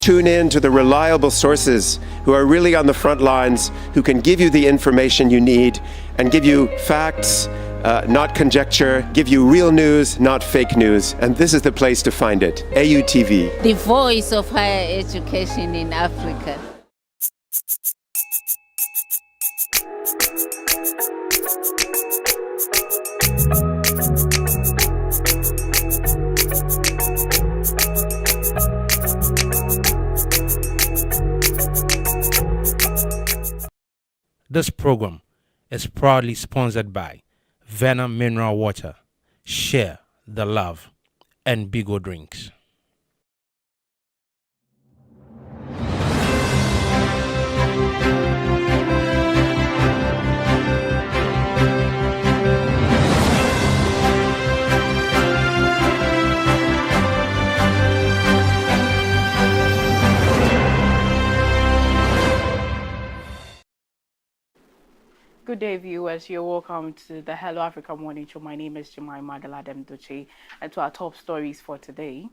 Tune in to the reliable sources who are really on the front lines, who can give you the information you need and give you facts, not conjecture, give you real news, not fake news. And this is the place to find it, AUTV. The voice of higher education in Africa. This program is proudly sponsored by Venom Mineral Water, Share the Love, and Bigo Drinks. Good day, viewers. You're welcome to the Hello Africa Morning Show. My name is Jemima Galadem-Duche, and to our top stories for today.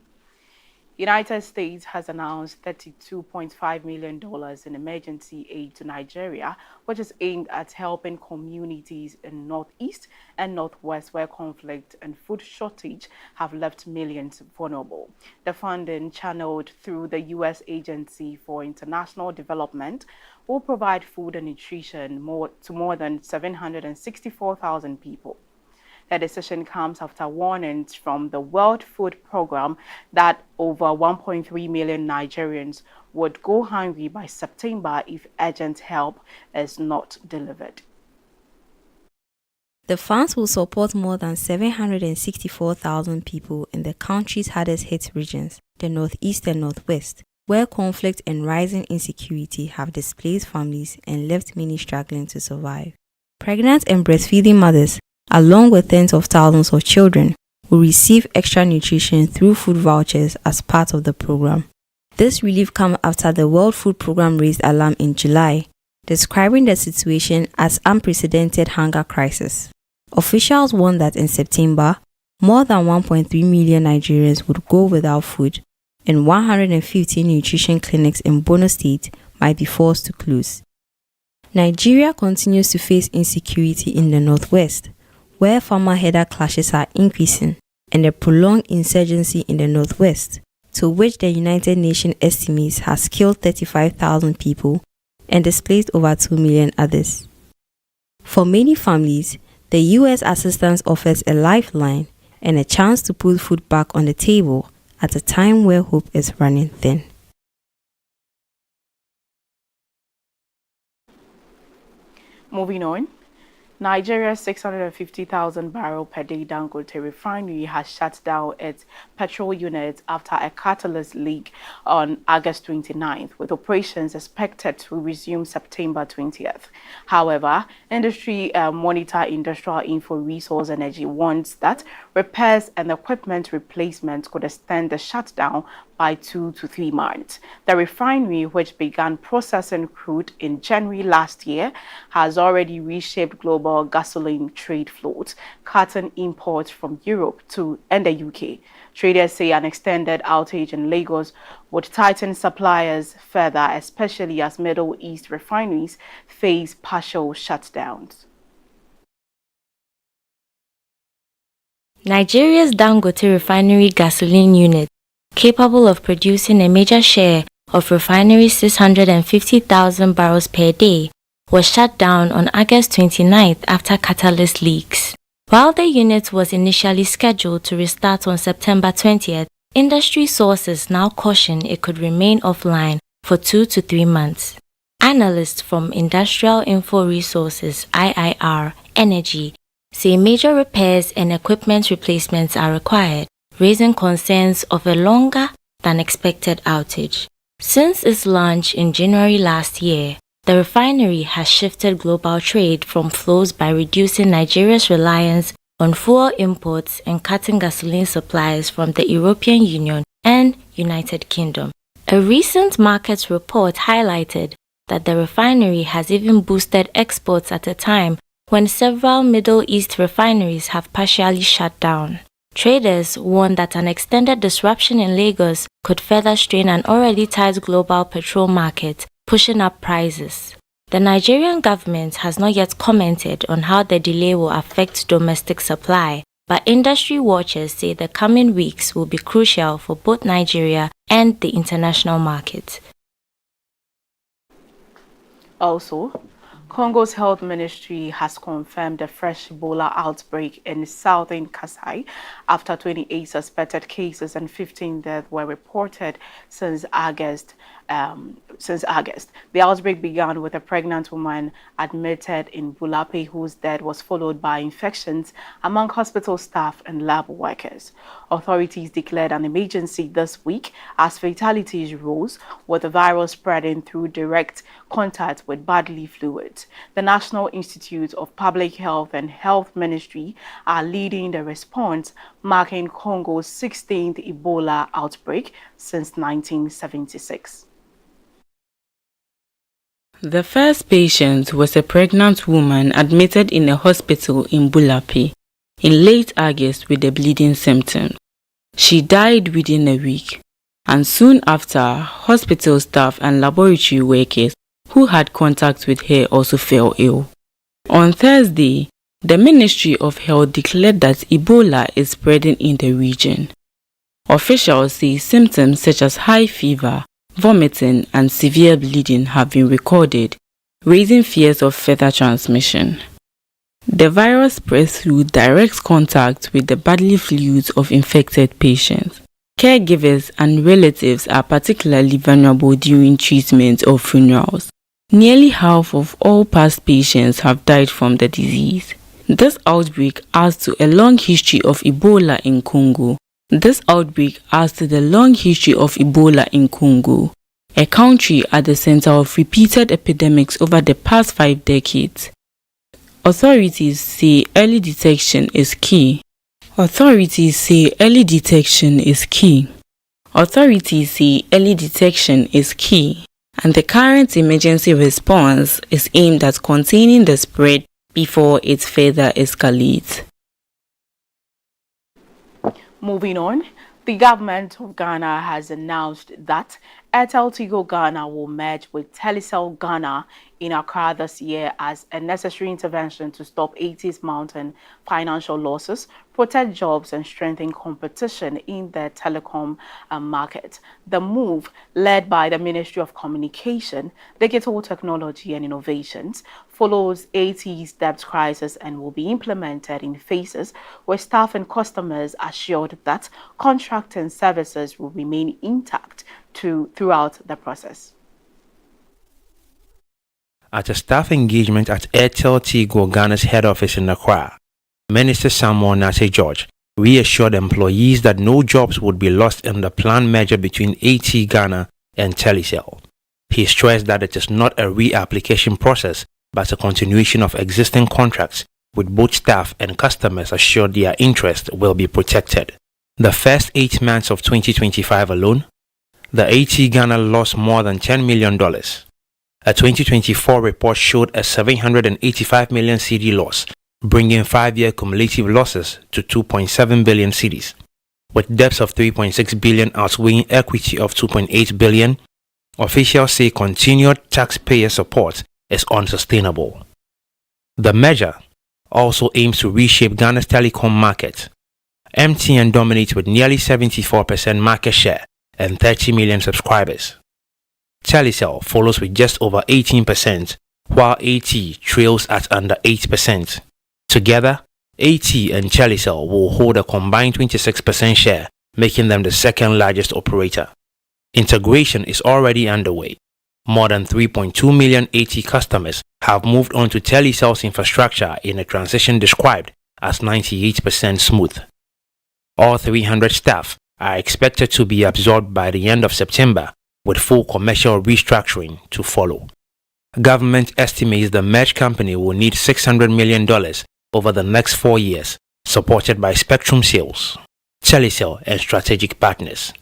United States has announced $32.5 million in emergency aid to Nigeria, which is aimed at helping communities in Northeast and Northwest where conflict and food shortage have left millions vulnerable. The funding, channeled through the U.S. Agency for International Development, will provide food and nutrition to more than 764,000 people. The decision comes after warnings from the World Food Programme that over 1.3 million Nigerians would go hungry by September if urgent help is not delivered. The funds will support more than 764,000 people in the country's hardest hit regions, the Northeast and Northwest, where conflict and rising insecurity have displaced families and left many struggling to survive. Pregnant and breastfeeding mothers, along with tens of thousands of children, will receive extra nutrition through food vouchers as part of the program. This relief comes after the World Food Programme raised alarm in July, describing the situation as unprecedented hunger crisis. Officials warned that in September, more than 1.3 million Nigerians would go without food, and 150 nutrition clinics in Borno State might be forced to close. Nigeria continues to face insecurity in the Northwest, where farmer-herder clashes are increasing, and a prolonged insurgency in the Northwest, to which the United Nations estimates has killed 35,000 people and displaced over 2 million others. For many families, the U.S. assistance offers a lifeline and a chance to put food back on the table at a time where hope is running thin. Moving on. Nigeria's 650,000 barrel per day Dangote refinery has shut down its petrol units after a catalyst leak on August 29th, with operations expected to resume September 20th. However, industry monitor Industrial Info Resource Energy warns that repairs and equipment replacement could extend the shutdown by 2 to 3 months. The refinery, which began processing crude in January last year, has already reshaped global gasoline trade flows, cutting imports from Europe and the UK. Traders say an extended outage in Lagos would tighten suppliers further, especially as Middle East refineries face partial shutdowns. Nigeria's Dangote refinery gasoline unit, capable of producing a major share of refinery's 650,000 barrels per day, was shut down on August 29th after catalyst leaks. While the unit was initially scheduled to restart on September 20th, industry sources now caution it could remain offline for 2 to 3 months. Analysts from Industrial Info Resources (IIR) Energy say major repairs and equipment replacements are required, raising concerns of a longer than expected outage. Since its launch in January last year, the refinery has shifted global trade from flows by reducing Nigeria's reliance on fuel imports and cutting gasoline supplies from the European Union and United Kingdom. A recent market report highlighted that the refinery has even boosted exports at a time when several Middle East refineries have partially shut down. Traders warn that an extended disruption in Lagos could further strain an already tight global petrol market, pushing up prices. The Nigerian government has not yet commented on how the delay will affect domestic supply, but industry watchers say the coming weeks will be crucial for both Nigeria and the international market. Also, Congo's health ministry has confirmed a fresh Ebola outbreak in southern Kasai after 28 suspected cases and 15 deaths were reported since August. The outbreak began with a pregnant woman admitted in Bulape whose death was followed by infections among hospital staff and lab workers. Authorities declared an emergency this week as fatalities rose, with the virus spreading through direct contact with bodily fluids. The National Institute of Public Health and Health Ministry are leading the response, marking Congo's 16th Ebola outbreak since 1976. The first patient was a pregnant woman admitted in a hospital in Bulape in late August with the bleeding symptoms. She died within a week, and soon after, hospital staff and laboratory workers who had contact with her also fell ill. On Thursday, the Ministry of Health declared that Ebola is spreading in the region. Officials say symptoms such as high fever, vomiting, and severe bleeding have been recorded, raising fears of further transmission. The virus spreads through direct contact with the bodily fluids of infected patients. Caregivers and relatives are particularly vulnerable during treatment or funerals. Nearly half of all past patients have died from the disease. This outbreak adds to a long history of Ebola in Congo. A country at the center of repeated epidemics over the past 5 decades. Authorities say early detection is key. And the current emergency response is aimed at containing the spread before it further escalates. Moving on, the government of Ghana has announced that Airtel Tigo Ghana will merge with Telecel Ghana in Accra this year as a necessary intervention to stop 80s mountain financial losses, protect jobs, and strengthen competition in the telecom market. The move, led by the Ministry of Communication, Digital Technology and Innovations, follows 80s debt crisis and will be implemented in phases where staff and customers are assured that contract and services will remain intact throughout the process. At a staff engagement at Airtel Tigo Ghana's head office in Accra, Minister Samuel Nase George reassured employees that no jobs would be lost in the planned merger between AT Ghana and Telecel. He stressed that it is not a reapplication process but a continuation of existing contracts, with both staff and customers assured their interests will be protected. The first 8 months of 2025 alone, the AT Ghana lost more than $10 million. A 2024 report showed a 785 million cedi loss, bringing 5-year cumulative losses to 2.7 billion cedis. With debts of 3.6 billion outweighing equity of 2.8 billion, officials say continued taxpayer support is unsustainable. The measure also aims to reshape Ghana's telecom market. MTN dominates with nearly 74% market share and 30 million subscribers. Telecel follows with just over 18%, while AT trails at under 8%. Together, AT and Telecel will hold a combined 26% share, making them the second largest operator. Integration is already underway. More than 3.2 million AT customers have moved on to Telecel's infrastructure in a transition described as 98% smooth. All 300 staff are expected to be absorbed by the end of September, with full commercial restructuring to follow. Government estimates the merged company will need $600 million over the next 4 years, supported by spectrum sales, Telecel, and strategic partners.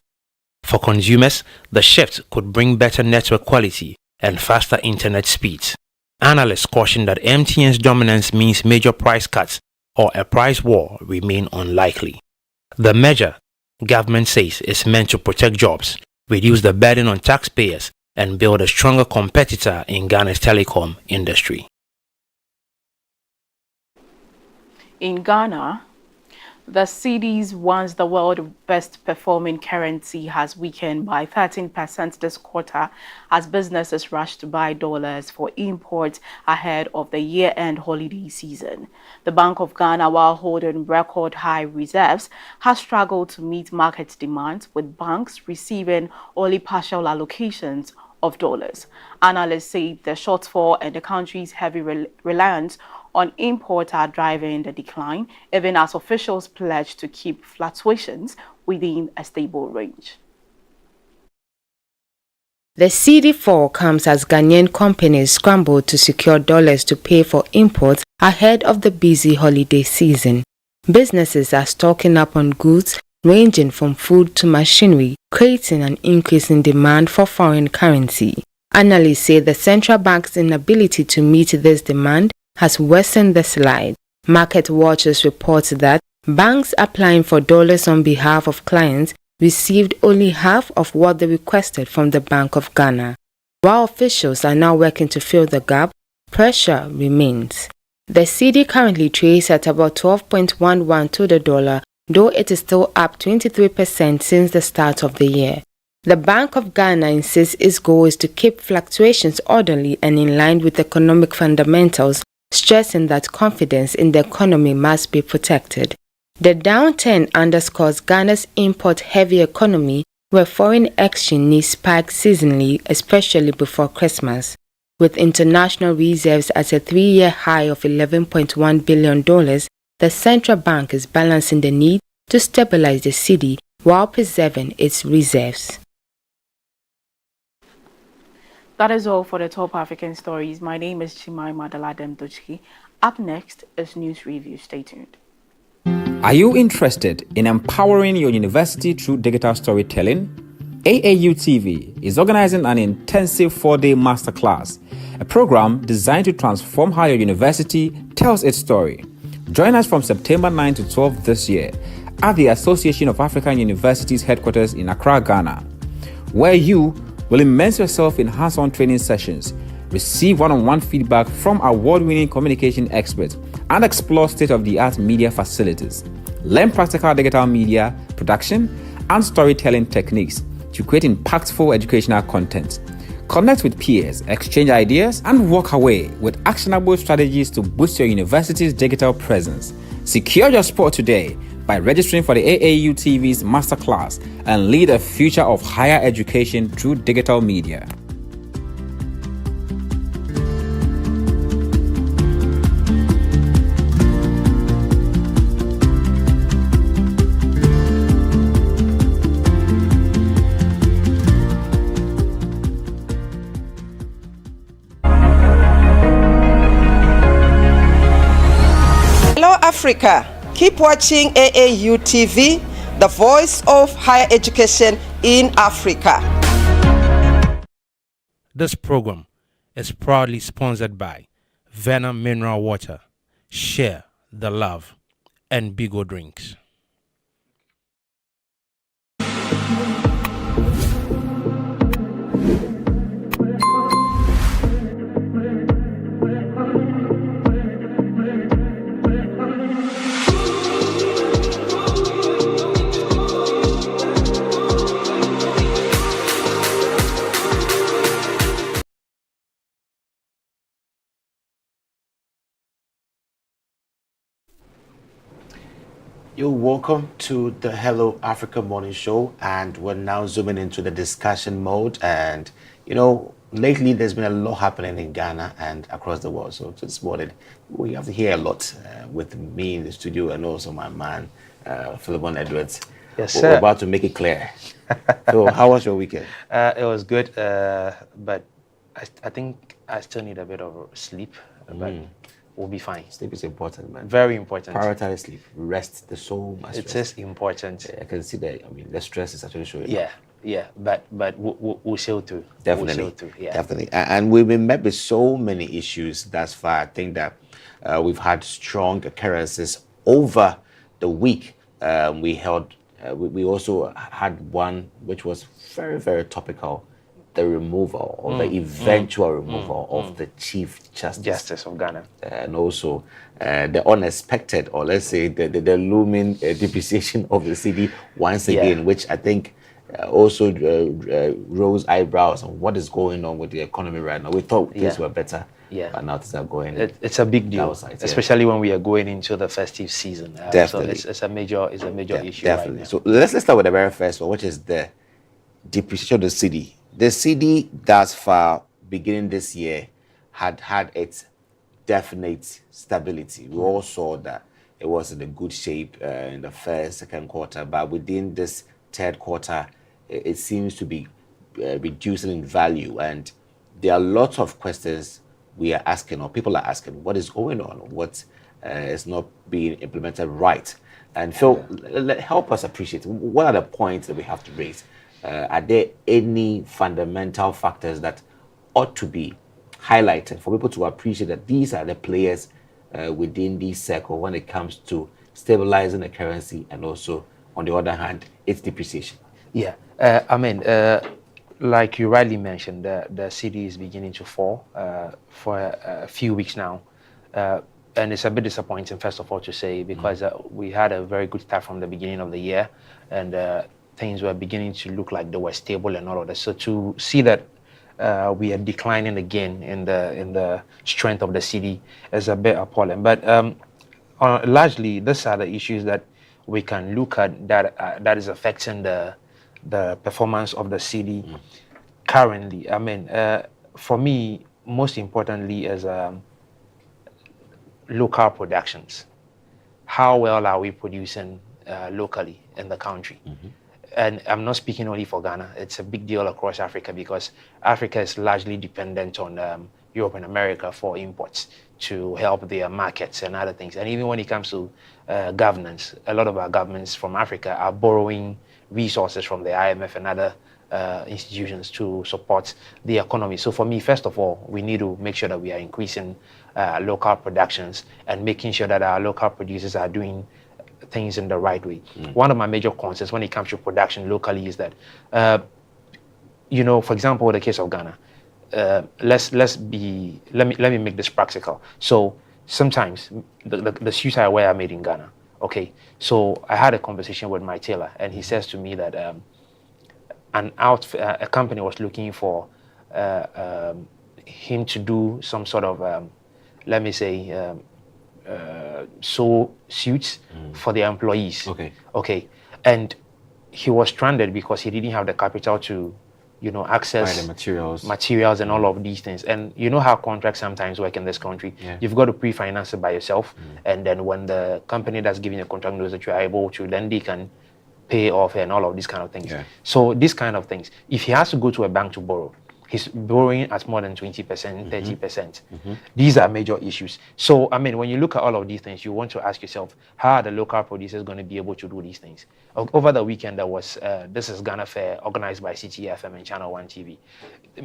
For consumers, the shift could bring better network quality and faster internet speeds. Analysts caution that MTN's dominance means major price cuts or a price war remain unlikely. The measure, government says, is meant to protect jobs, reduce the burden on taxpayers, and build a stronger competitor in Ghana's telecom industry. In Ghana, the cedi's once the world's best performing currency has weakened by 13% this quarter as businesses rush to buy dollars for import ahead of the year-end holiday season. The Bank of Ghana, while holding record high reserves, has struggled to meet market demand, with banks receiving only partial allocations of dollars. Analysts say the shortfall and the country's heavy reliance on import are driving the decline, even as officials pledge to keep fluctuations within a stable range. The cedi fall comes as Ghanaian companies scramble to secure dollars to pay for imports ahead of the busy holiday season. Businesses are stocking up on goods ranging from food to machinery, creating an increase in demand for foreign currency. Analysts say the central bank's inability to meet this demand has worsened the slide. Market watchers report that banks applying for dollars on behalf of clients received only half of what they requested from the Bank of Ghana. While officials are now working to fill the gap, pressure remains. The cedi currently trades at about 12.11 to the dollar, though it is still up 23% since the start of the year. The Bank of Ghana insists its goal is to keep fluctuations orderly and in line with economic fundamentals, stressing that confidence in the economy must be protected. The downturn underscores Ghana's import-heavy economy, where foreign exchange needs spike seasonally, especially before Christmas. With international reserves at a 3-year high of $11.1 billion, the central bank is balancing the need to stabilize the cedi while preserving its reserves. That is all for the top African stories. My name is Chimai Madaladem Dochki. Up next is News Review. Stay tuned. Are you interested in empowering your university through digital storytelling? AAU TV is organizing an intensive 4-day masterclass, a program designed to transform how your university tells its story. Join us from September 9 to 12 this year at the Association of African Universities headquarters in Accra, Ghana, where you will immerse yourself in hands-on training sessions, receive one-on-one feedback from award-winning communication experts, and explore state-of-the-art media facilities. Learn practical digital media production and storytelling techniques to create impactful educational content. Connect with peers, exchange ideas, and walk away with actionable strategies to boost your university's digital presence. Secure your spot today by registering for the AAU TV's masterclass and lead a future of higher education through digital media. Hello, Africa. Keep watching AAU TV, the voice of higher education in Africa. This program is proudly sponsored by Venom Mineral Water, Share the Love, and Bigo Drinks. You're welcome to the Hello Africa Morning Show, and we're now zooming into the discussion mode. And lately there's been a lot happening in Ghana and across the world. So this morning we have to hear a lot with me in the studio and also my man Philemon Edwards. Yes, sir. We're about to make it clear. So how was your weekend? It was good, but I think I still need a bit of sleep. But we'll be fine. Sleep is important, man. Very important. Prioritize sleep. Rest the soul. It is important. I can see that. I mean, the stress is actually showing. Yeah. But we'll sail through. Definitely. We'll sail through. Yeah. Definitely. And we've been met with so many issues thus far. I think that we've had strong occurrences over the week we held. We also had one which was very, very topical: the removal or the eventual removal of the Chief Justice of Ghana, and also the unexpected, or let's say the looming depreciation of the cedi once again, which I think also rose eyebrows on what is going on with the economy right now. We thought things were better, but now things are going. It's a big deal, especially when we are going into the festive season. Definitely, so it's a major issue. Definitely. Right now. So let's start with the very first one, which is the depreciation of the cedi. The cedi, thus far, beginning this year, had its definite stability. We all saw that it was in a good shape in the first, second quarter, but within this third quarter, it seems to be reducing in value. And there are lots of questions we are asking, or people are asking, what is going on? What is not being implemented right? And Phil, help us appreciate, what are the points that we have to raise? Are there any fundamental factors that ought to be highlighted for people to appreciate that these are the players within this circle when it comes to stabilizing the currency and also, on the other hand, its depreciation? Yeah, like you rightly mentioned, the cedi is beginning to fall for a few weeks now. And it's a bit disappointing, first of all, to say, because we had a very good start from the beginning of the year, and things were beginning to look like they were stable and all of that. So to see that we are declining again in the strength of the cedi is a bit appalling. But largely, these are the issues that we can look at that is affecting the performance of the cedi currently. For me, most importantly, is local productions. How well are we producing locally in the country? And I'm not speaking only for Ghana. It's a big deal across Africa, because Africa is largely dependent on Europe and America for imports to help their markets and other things. And even when it comes to governance, a lot of our governments from Africa are borrowing resources from the IMF and other institutions to support the economy. So for me, first of all, we need to make sure that we are increasing local productions and making sure that our local producers are doing things in the right way. One of my major concerns when it comes to production locally is that, for example, the case of Ghana, let me make this practical. So sometimes the suits I wear are made in Ghana. Okay, so I had a conversation with my tailor, and he says to me that a company was looking for him to do some sort of, sew suits for their employees. Okay, and he was stranded because he didn't have the capital to, access the materials and all of these things. And you know how contracts sometimes work in this country. You've got to pre-finance it by yourself, and then when the company that's giving the contract knows that you are able to, then they can pay off and all of these kind of things. So these kind of things, if he has to go to a bank to borrow, he's borrowing at more than 20%, 30%. These are major issues. So, when you look at all of these things, you want to ask yourself, how are the local producers going to be able to do these things? Over the weekend, there was This is Ghana Fair, organized by CTFM and Channel 1 TV.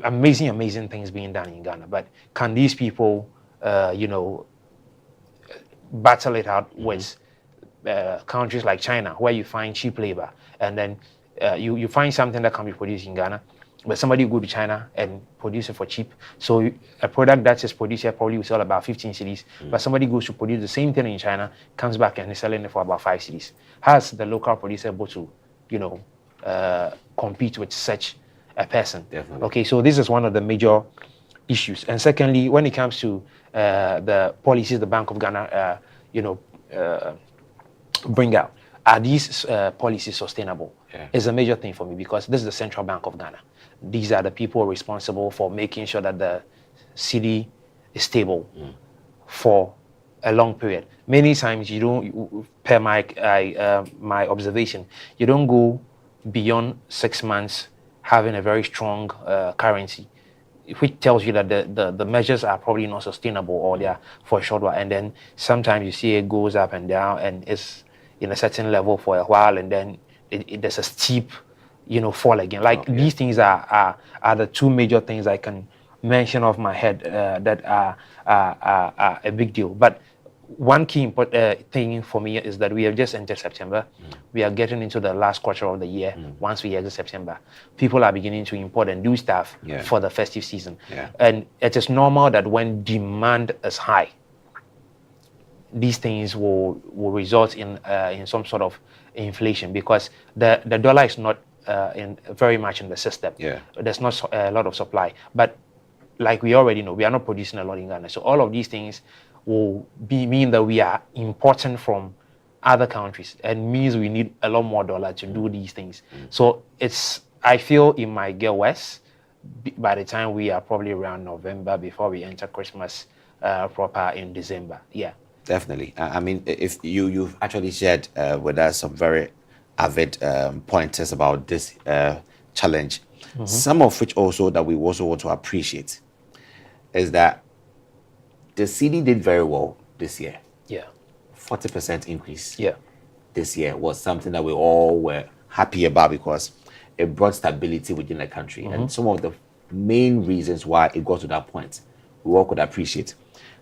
Amazing things being done in Ghana. But can these people, battle it out with countries like China, where you find cheap labor, and then you find something that can be produced in Ghana, but somebody go to China and produce it for cheap. So a product that is produced here probably will sell about 15 cedis, but somebody goes to produce the same thing in China, comes back and is selling it for about 5 cedis. How's the local producer able to, compete with such a person? Okay, so this is one of the major issues. And secondly, when it comes to the policies the Bank of Ghana, bring out, are these policies sustainable? Is a major thing for me, because this is the Central Bank of Ghana. These are the people responsible for making sure that the cedi is stable for a long period. Many times you don't, per my observation, you don't go beyond 6 months having a very strong currency, which tells you that the measures are probably not sustainable, or they are for a short while. And then sometimes you see it goes up and down and it's in a certain level for a while, and then there's a steep fall again. These things are the two major things I can mention off my head that are a big deal. But one key thing for me is that we have just entered September. We are getting into the last quarter of the year. Once we exit September, people are beginning to import and do stuff for the festive season. And it is normal that when demand is high, these things will result in some sort of inflation, because the dollar is not very much in the system. There's not a lot of supply. But like we already know, we are not producing a lot in Ghana. So all of these things will mean that we are importing from other countries, and means we need a lot more dollar to do these things. So I feel it might get worse by the time we are probably around November, before we enter Christmas proper in December. Yeah. Definitely. I mean, if you've actually shared with us some very avid pointers about this challenge, some of which also that we also want to appreciate is that the cedi did very well this year. 40% increase. This year was something that we all were happy about, because it brought stability within the country. And some of the main reasons why it got to that point, we all could appreciate.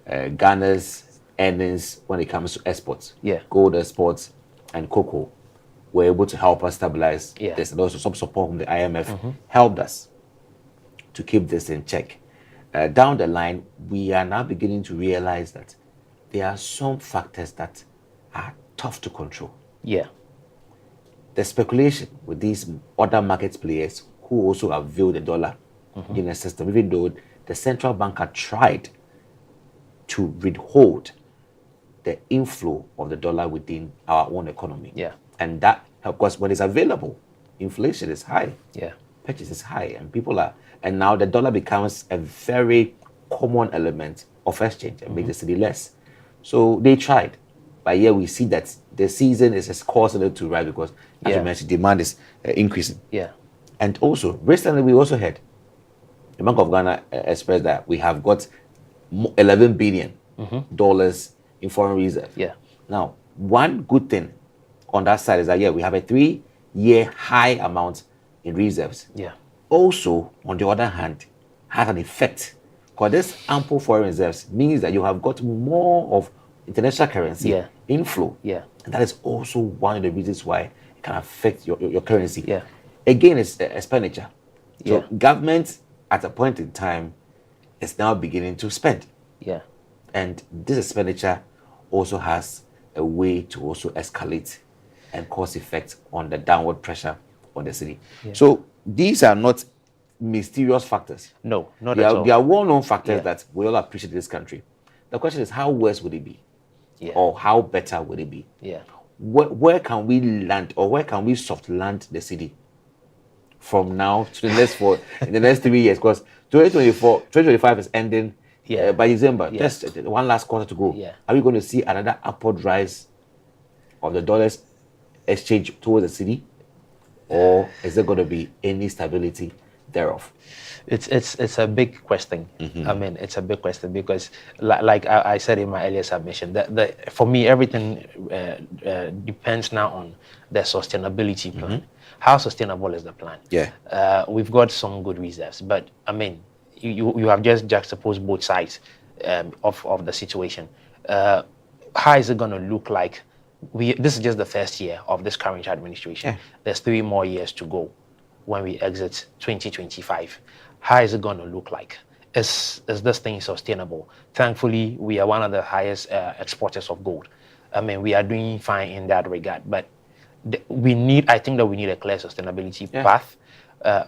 Ghana's earnings when it comes to exports, gold exports and cocoa, were able to help us stabilize this. And also some support from the IMF helped us to keep this in check. Down the line, we are now beginning to realize that there are some factors that are tough to control. The speculation with these other market players who also avail the dollar in the system, even though the central bank had tried to withhold the inflow of the dollar within our own economy. And that, of course, when it's available, inflation is high. Purchase is high, and people are, and now the dollar becomes a very common element of exchange and makes the cedi less. So they tried, but here we see that the season is causing it to rise, because, as you mentioned, demand is increasing. And also, recently we also heard the Bank of Ghana expressed that we have got $11 billion in foreign reserve. Now, one good thing on that side is that we have a 3-year high amount in reserves. Also, on the other hand, has an effect, because this ample foreign reserves means that you have got more of international currency inflow. And that is also one of the reasons why it can affect your currency. Again, it's expenditure. So government at a point in time is now beginning to spend. And this expenditure also has a way to also escalate and cause effect on the downward pressure on the cedi. So these are not mysterious factors. No, not at all. They are well-known factors that we all appreciate in this country. The question is, how worse would it be? Or how better would it be? Where can we land, or where can we soft land the cedi from now to the next in the next 3 years? Because 2025 is ending by December. Just one last quarter to go. Are we going to see another upward rise of the dollar's exchange towards the cedi, or is there going to be any stability thereof? It's a big question. I mean, it's a big question, because like I said in my earlier submission, for me, everything depends now on the sustainability plan. How sustainable is the plan? We've got some good reserves, but I mean, you have just juxtaposed both sides of the situation. How is it going to look like? This is just the first year of this current administration. There's 3 more years to go when we exit 2025. How is it going to look like? Is this thing sustainable? Thankfully, we are one of the highest exporters of gold. I mean, we are doing fine in that regard, but I think that we need a clear sustainability path.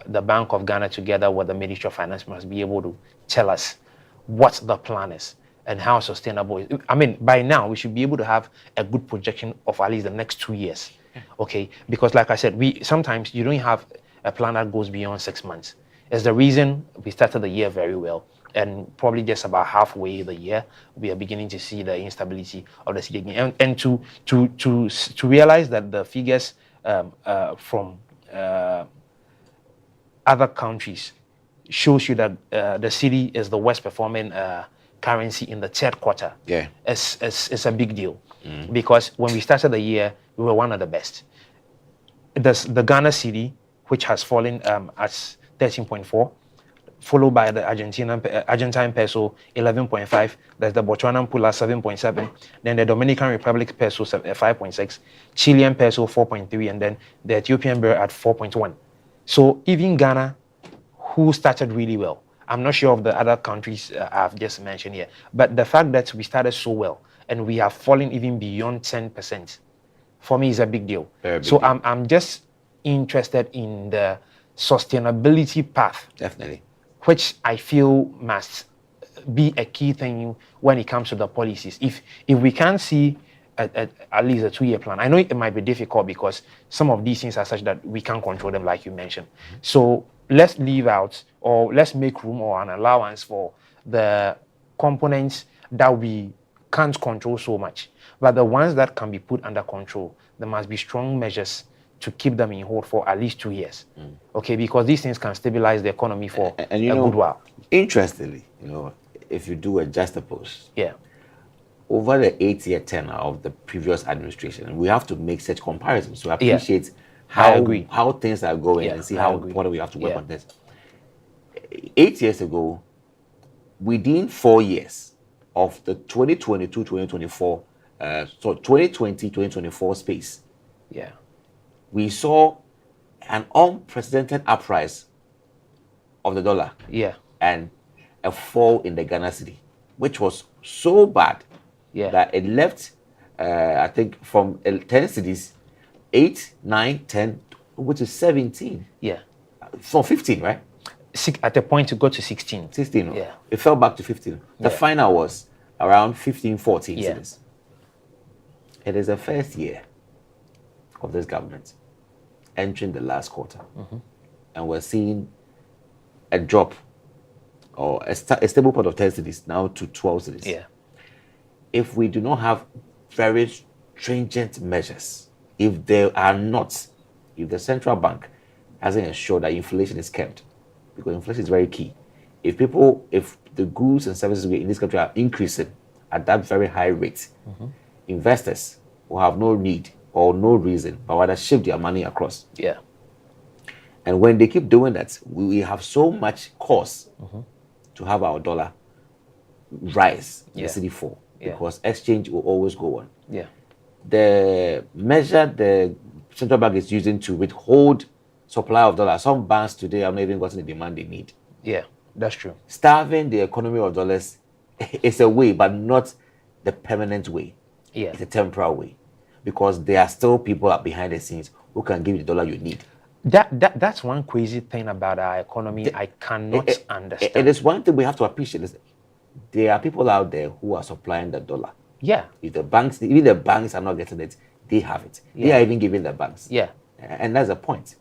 The Bank of Ghana, together with the Ministry of Finance, must be able to tell us what the plan is and how sustainable it is. I mean, by now, we should be able to have a good projection of at least the next 2 years. Okay? Because like I said, sometimes you don't have a plan that goes beyond 6 months. It's the reason we started the year very well, and probably just about halfway the year, we are beginning to see the instability of the cedi again. And to realize that the figures from other countries shows you that the cedi is the worst performing currency in the 3rd quarter. It's a big deal, because when we started the year, we were one of the best. The Ghana cedi, which has fallen at 13.4, followed by the Argentine peso 11.5. There's the Botswanan pula 7.7. Then the Dominican Republic peso 5.6. Chilean peso 4.3, and then the Ethiopian birr at 4.1. So even Ghana, who started really well, I'm not sure of the other countries I've just mentioned here, but the fact that we started so well and we have fallen even beyond 10%, for me is a big deal. I'm just interested in the sustainability path. Definitely. Which I feel must be a key thing when it comes to the policies. If we can see at least a 2-year plan, I know it might be difficult because some of these things are such that we can't control them, like you mentioned. So let's leave out, or let's make room or an allowance for the components that we can't control so much. But the ones that can be put under control, there must be strong measures to keep them in hold for at least 2 years. Okay, because these things can stabilize the economy for a good while. Interestingly, if you do a juxtapose, over the 8-year tenure of the previous administration, we have to make such comparisons to appreciate how things are going and see how important we have to work on this. 8 years ago, within 4 years of the 2022-2024, so 2020-2024 space, we saw an unprecedented uprise of the dollar and a fall in the Ghana cedi, which was so bad that it left, I think, from 10 cedis, 8, 9, 10, which is 17. For 15, right? At a point to go to 16. 16. It fell back to 15. The final was around 15, 14 cedis. It is the first year of this government entering the last quarter, and we're seeing a drop or a stable part of 10 cedis now to 12 cedis. If we do not have very stringent measures, if the central bank hasn't ensured that inflation is kept, because inflation is very key. If the goods and services in this country are increasing at that very high rate, investors will have no need or no reason but rather shift their money across. And when they keep doing that, we have so much cause to have our dollar rise, the cedi fall, because exchange will always go on. The measure the central bank is using to withhold supply of dollars, some banks today have not even gotten the demand they need. That's true. Starving the economy of dollars is a way, but not the permanent way. It's a temporary way, because there are still people behind the scenes who can give you the dollar you need. That's one crazy thing about our economy. I cannot understand. It is one thing we have to appreciate. There are people out there who are supplying the dollar. If the banks, even the banks are not getting it, they have it. They are even giving the banks. And that's the point.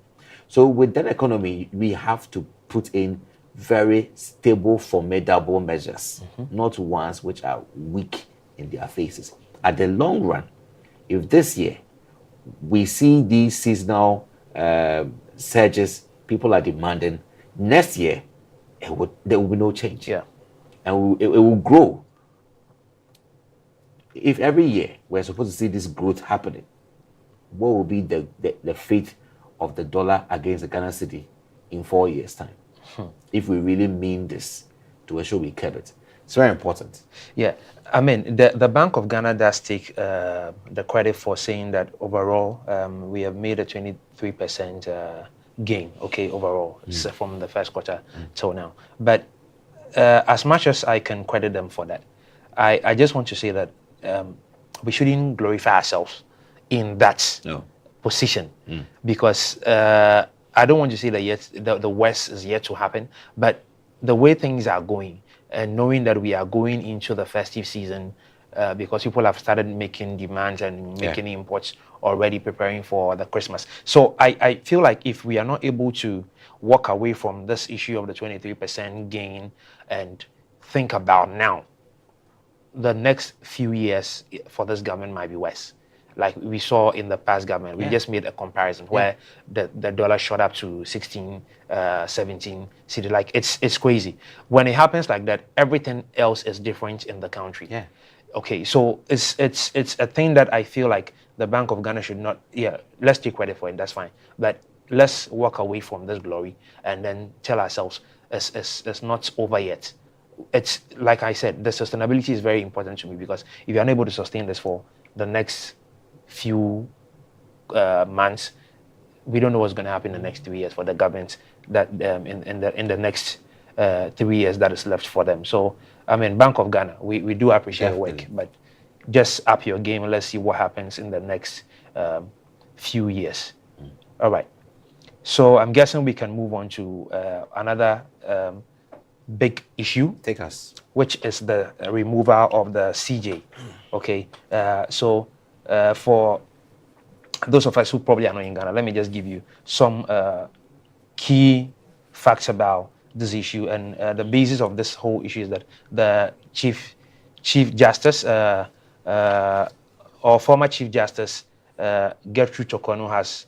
So with that economy, we have to put in very stable, formidable measures, not ones which are weak in their faces. At the long run, if this year we see these seasonal surges, people are demanding, next year there will be no change. And it will grow. If every year we're supposed to see this growth happening, what will be the fate of the dollar against the Ghana cedi in 4 years' time? If we really mean this to ensure we curb it. It's very important. I mean, the Bank of Ghana does take the credit for saying that overall we have made a 23% gain, overall, from the first quarter till now. But as much as I can credit them for that, I just want to say that we shouldn't glorify ourselves in that position, because I don't want to say that the worst is yet to happen, but the way things are going, and knowing that we are going into the festive season, because people have started making demands and making imports already, preparing for the Christmas. So I feel like if we are not able to walk away from this issue of the 23% gain and think about now, the next few years for this government might be worse. Like we saw in the past government, we just made a comparison where the dollar shot up to 16, 17 cedi. Like it's crazy. When it happens like that, everything else is different in the country. Okay, so it's a thing that I feel like the Bank of Ghana should not. Let's take credit for it. That's fine, but let's walk away from this glory and then tell ourselves is not over yet. It's like I said, the sustainability is very important to me, because if you're unable to sustain this for the next few months, we don't know what's going to happen in the next 3 years for the government, that in the next 3 years that is left for them. So I mean, Bank of Ghana, we do appreciate your work, but just up your game and let's see what happens in the next few years. All right. So I'm guessing we can move on to another big issue. Take us. Which is the removal of the CJ. Okay. So for those of us who probably are not in Ghana, let me just give you some key facts about this issue. And the basis of this whole issue is that the Chief Justice or former Chief Justice Gertrude Torkornoo has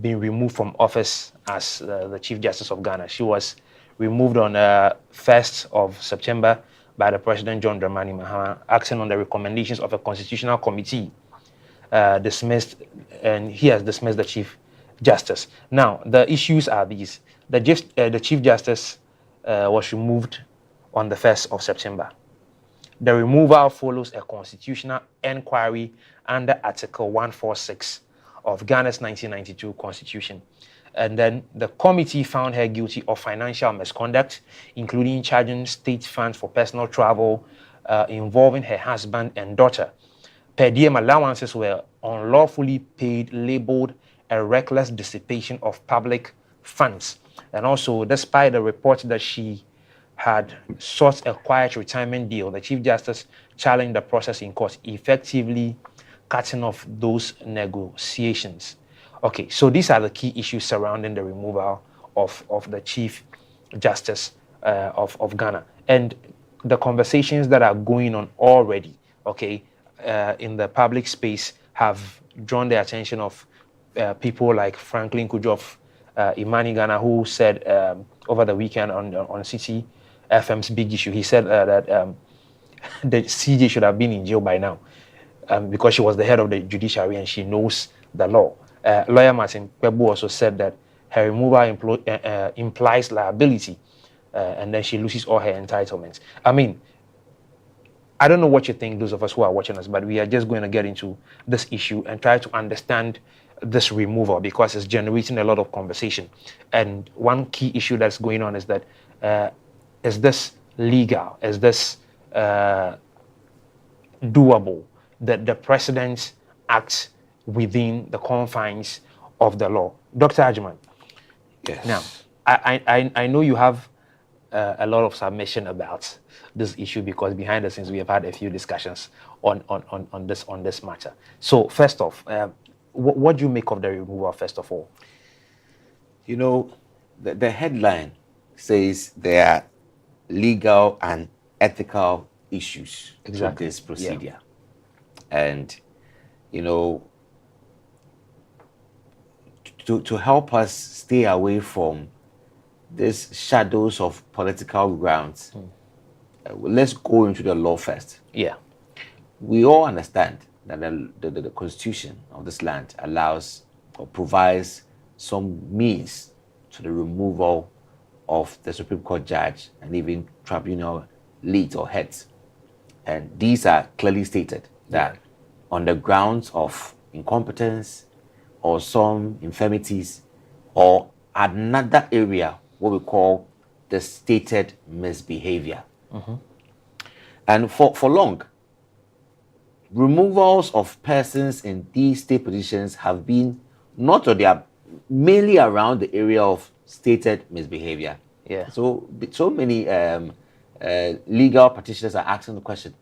been removed from office as the Chief Justice of Ghana. She was removed on 1st of September by the President John Dramani Mahama, acting on the recommendations of a constitutional committee, dismissed, and he has dismissed the Chief Justice. Now, the issues are these. The Chief Justice was removed on the 1st of September. The removal follows a constitutional inquiry under Article 146 of Ghana's 1992 Constitution. And then the committee found her guilty of financial misconduct, including charging state funds for personal travel involving her husband and daughter. Per diem allowances were unlawfully paid, labeled a reckless dissipation of public funds. And also, despite the report that she had sought a quiet retirement deal, the Chief Justice challenged the process in court, effectively cutting off those negotiations. Okay, so these are the key issues surrounding the removal of the Chief Justice of Ghana. And the conversations that are going on already, okay, in the public space have drawn the attention of people like Franklin Kudjof, Imani Ghana, who said over the weekend on City FM's Big Issue, he said that the CJ should have been in jail by now because she was the head of the judiciary and she knows the law. Lawyer Martin Kpebu also said that her removal implies liability and then she loses all her entitlements. I mean, I don't know what you think, those of us who are watching us, but we are just going to get into this issue and try to understand this removal because it's generating a lot of conversation. And one key issue that's going on is that is this legal? Is this doable? That the president acts within the confines of the law. Dr. Agyemang. Yes. Now, I know you have a lot of submission about this issue because behind the scenes we have had a few discussions on this matter. So first off, what do you make of the removal? First of all, you know, the headline says there are legal and ethical issues to this procedure, and you know, to help us stay away from these shadows of political grounds, let's go into the law first. Yeah. We all understand that the constitution of this land allows or provides some means to the removal of the Supreme Court judge and even tribunal leads or heads. And these are clearly stated that on the grounds of incompetence or some infirmities or another area, what we call the stated misbehavior. And for long, removals of persons in these state positions have been not, or they are mainly around the area of stated misbehavior. Yeah. So many legal practitioners are asking the question,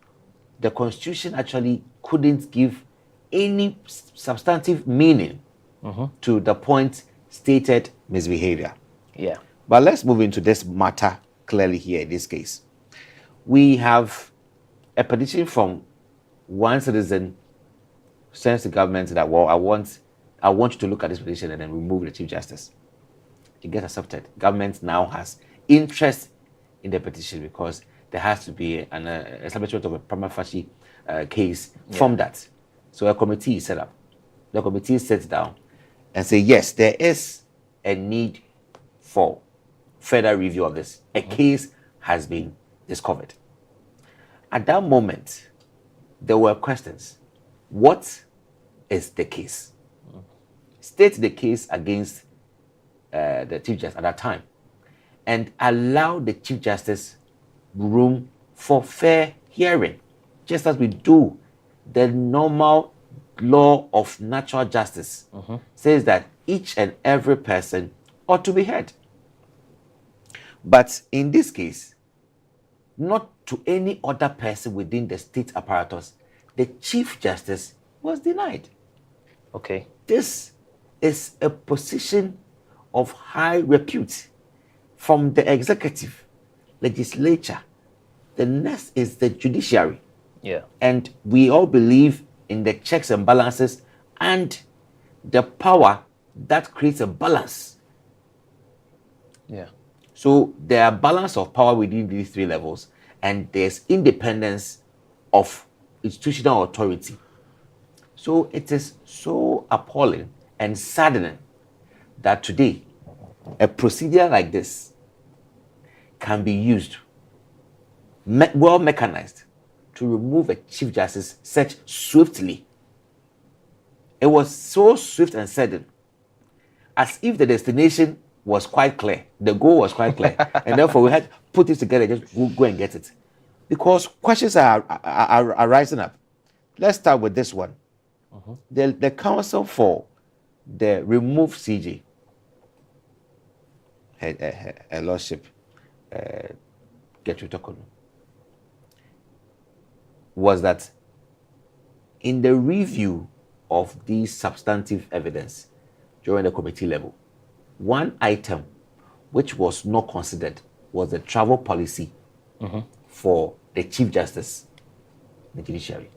the Constitution actually couldn't give any substantive meaning to the point stated misbehavior. Yeah. But let's move into this matter clearly here in this case. We have a petition from one citizen sends the government that, well, I want you to look at this petition and then remove the Chief Justice. It gets accepted. Government now has interest in the petition because there has to be an establishment of a prima facie case from that. So a committee is set up. The committee sits down and say, yes, there is a need for further review of this. A case has been discovered. At that moment, there were questions. What is the case? State the case against the Chief Justice at that time and allow the Chief Justice room for fair hearing, just as we do. The normal law of natural justice says that each and every person ought to be heard. But in this case, not to any other person within the state apparatus, the Chief Justice was denied. Okay. This is a position of high repute from the executive, legislature. The next is the judiciary. Yeah. And we all believe in the checks and balances and the power that creates a balance. Yeah. So there are balance of power within these three levels, and there's independence of institutional authority. So it is so appalling and saddening that today a procedure like this can be used, well mechanized, to remove a Chief Justice such swiftly. It was so swift and sudden, as if the destination was quite clear, the goal was quite clear, and therefore we had to put this together, just go and get it. Because questions are rising up. Let's start with this one. The counsel for the removed CJ, her lordship, Gertrude Torkornoo, was that in the review of these substantive evidence during the committee level, one item which was not considered was the travel policy for the Chief Justice, the judiciary.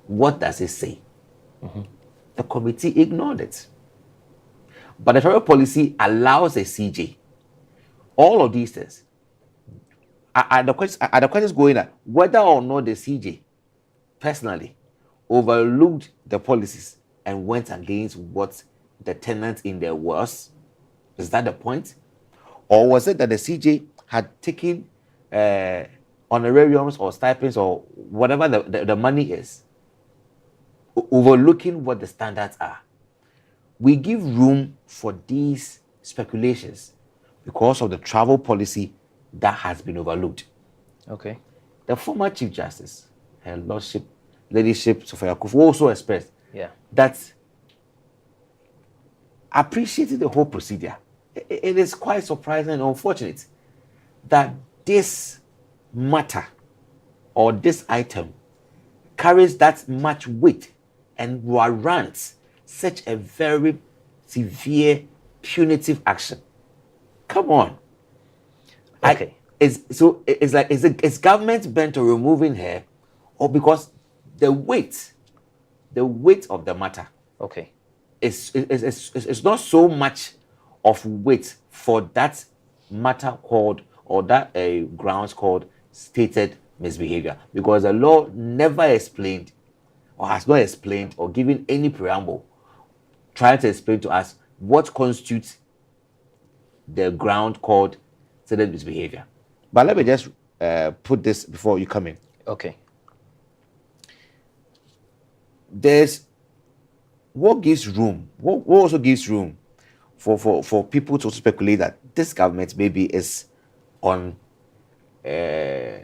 What does it say? The committee ignored it. But the travel policy allows a CJ all of these things. Are the questions going at whether or not the CJ personally overlooked the policies and went against what the tenants in there was? Is that the point? Or was it that the CJ had taken honorariums or stipends or whatever the money is, overlooking what the standards are? We give room for these speculations because of the travel policy that has been overlooked. Okay. The former Chief Justice, her lordship, ladyship, Sophia Kufu, also expressed that appreciating the whole procedure, it is quite surprising and unfortunate that this matter or this item carries that much weight and warrants such a very severe punitive action. Come on. Okay. Is government bent on removing her, or because the weight of the matter is not so much of weight for that matter called, or that grounds called stated misbehavior, because the law never explained or has not explained or given any preamble trying to explain to us what constitutes the ground called stated misbehavior. But let me just put this before you come in. Okay. There's what gives room, what also gives room for people to speculate that this government maybe is on a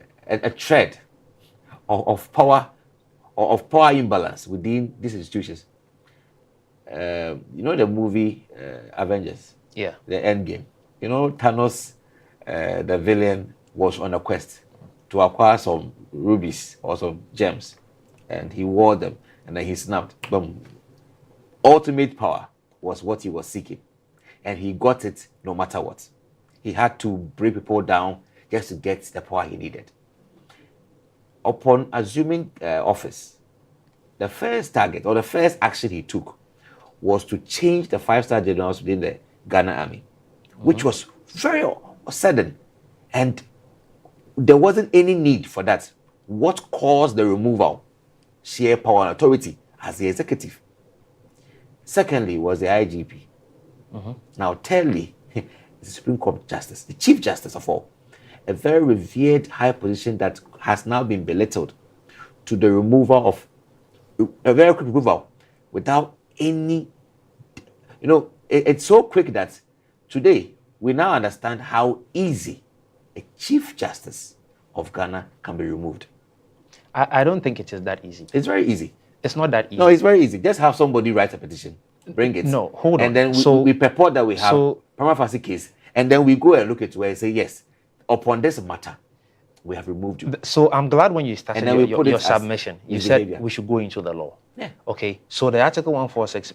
thread of power or of power imbalance within these institutions. You know the movie Avengers? Yeah. The Endgame. You know, Thanos, the villain, was on a quest to acquire some rubies or some gems, and he wore them, and then he snapped. Boom. Ultimate power was what he was seeking, and he got it no matter what. He had to break people down just to get the power he needed. Upon assuming office, the first target or the first action he took was to change the 5-star generals within the Ghana army, which was very sudden, and there wasn't any need for that. What caused the removal? Sheer power and authority as the executive. Secondly was the IGP. Now tell me, is the Supreme Court Justice, the Chief Justice of all. A very revered high position that has now been belittled to the removal of a very quick removal without any, it's so quick that today we now understand how easy a Chief Justice of Ghana can be removed. I don't think it is that easy. It's very easy. It's not that easy. No, it's very easy. Just have somebody write a petition, bring it. No, hold on. And then we purport that we have prima facie case, and then we go and look at where and say, yes, upon this matter, we have removed you. So I'm glad when you started your submission, you said behavior. we should go into the law. Yeah. Okay. So the Article 146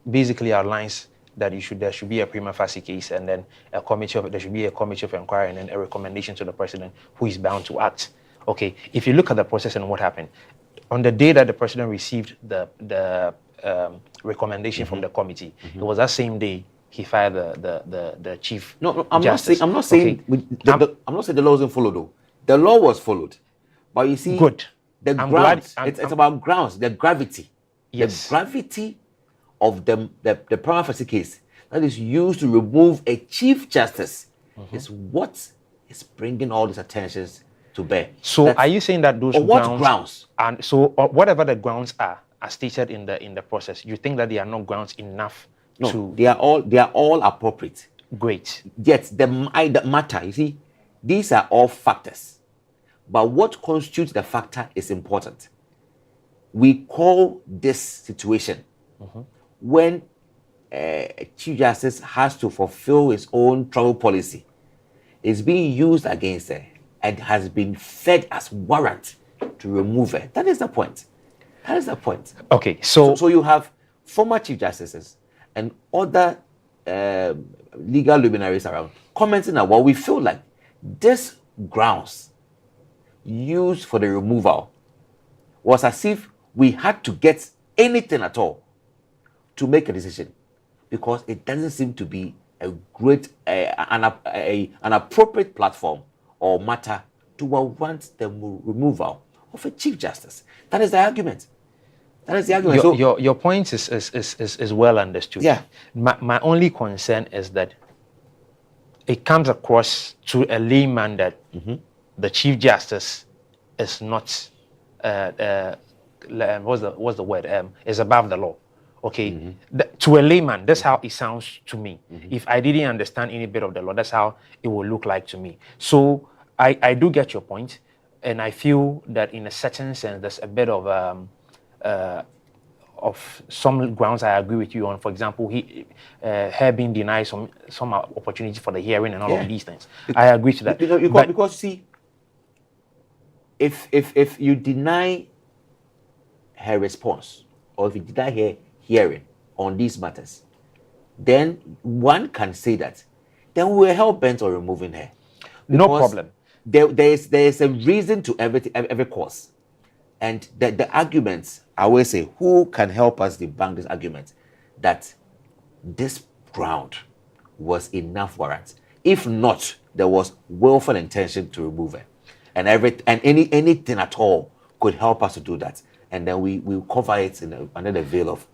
basically outlines that there should be a prima facie case, and then there should be a committee of inquiry, and then a recommendation to the president, who is bound to act. Okay. If you look at the process and what happened, on the day that the president received the recommendation from the committee, it was that same day he fired the chief. No, I'm justice. not saying I'm not saying the law wasn't followed though. The law was followed, but you see, good. The grounds. It's about grounds. The gravity. Yes. The gravity of the prima facie case that is used to remove a chief justice is what is bringing all these attentions to bear. So are you saying that those grounds? And so whatever the grounds are stated in the process, you think that they are not grounds enough? No, they are all appropriate. Great. Yet the matter, you see, these are all factors, but what constitutes the factor is important. We call this situation when a Chief Justice has to fulfill his own travel policy. It's being used against her and has been fed as warrant to remove her. That is the point. That is the point. Okay, so you have former Chief Justices and other legal luminaries around commenting on what we feel like this grounds used for the removal was as if we had to get anything at all to make a decision, because it doesn't seem to be a great an appropriate platform or matter to warrant the removal of a Chief Justice. That is the argument. That is the argument. Your point is well understood. Yeah. My only concern is that it comes across to a layman that the Chief Justice is not what's the word? Is above the law. Okay. To a layman, that's how it sounds to me. If I didn't understand any bit of the law, that's how it will look like to me. So I do get your point, and I feel that in a certain sense there's a bit of some grounds I agree with you on. For example, her being denied some opportunity for the hearing and all of these things. I agree to that. Because see, if you deny her response, or if you deny her hearing on these matters, then one can say that then we're hell bent on removing her. No problem. There is a reason to every cause. And the arguments, I always say, who can help us debunk this argument that this ground was enough warrant? If not, there was willful intention to remove her, and anything at all could help us to do that, and then we cover it under the veil of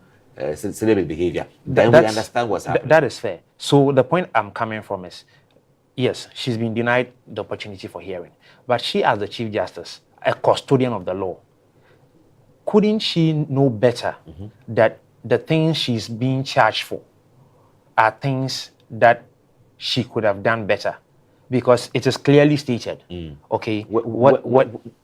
celibate behavior. Then we understand what's happening. That is fair. So the point I'm coming from is, yes, she's been denied the opportunity for hearing, but she, as the Chief Justice, a custodian of the law, couldn't she know better that the things she's being charged for are things that she could have done better? Because it is clearly stated. Okay.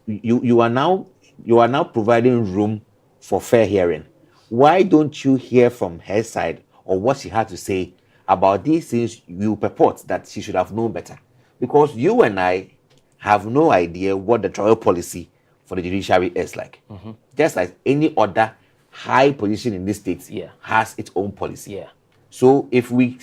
You are now providing room for fair hearing. Why don't you hear from her side or what she had to say about these things you purport that she should have known better? Because you and I have no idea what the trial policy for the judiciary is like. Just like any other high position in this state has its own policy. So if we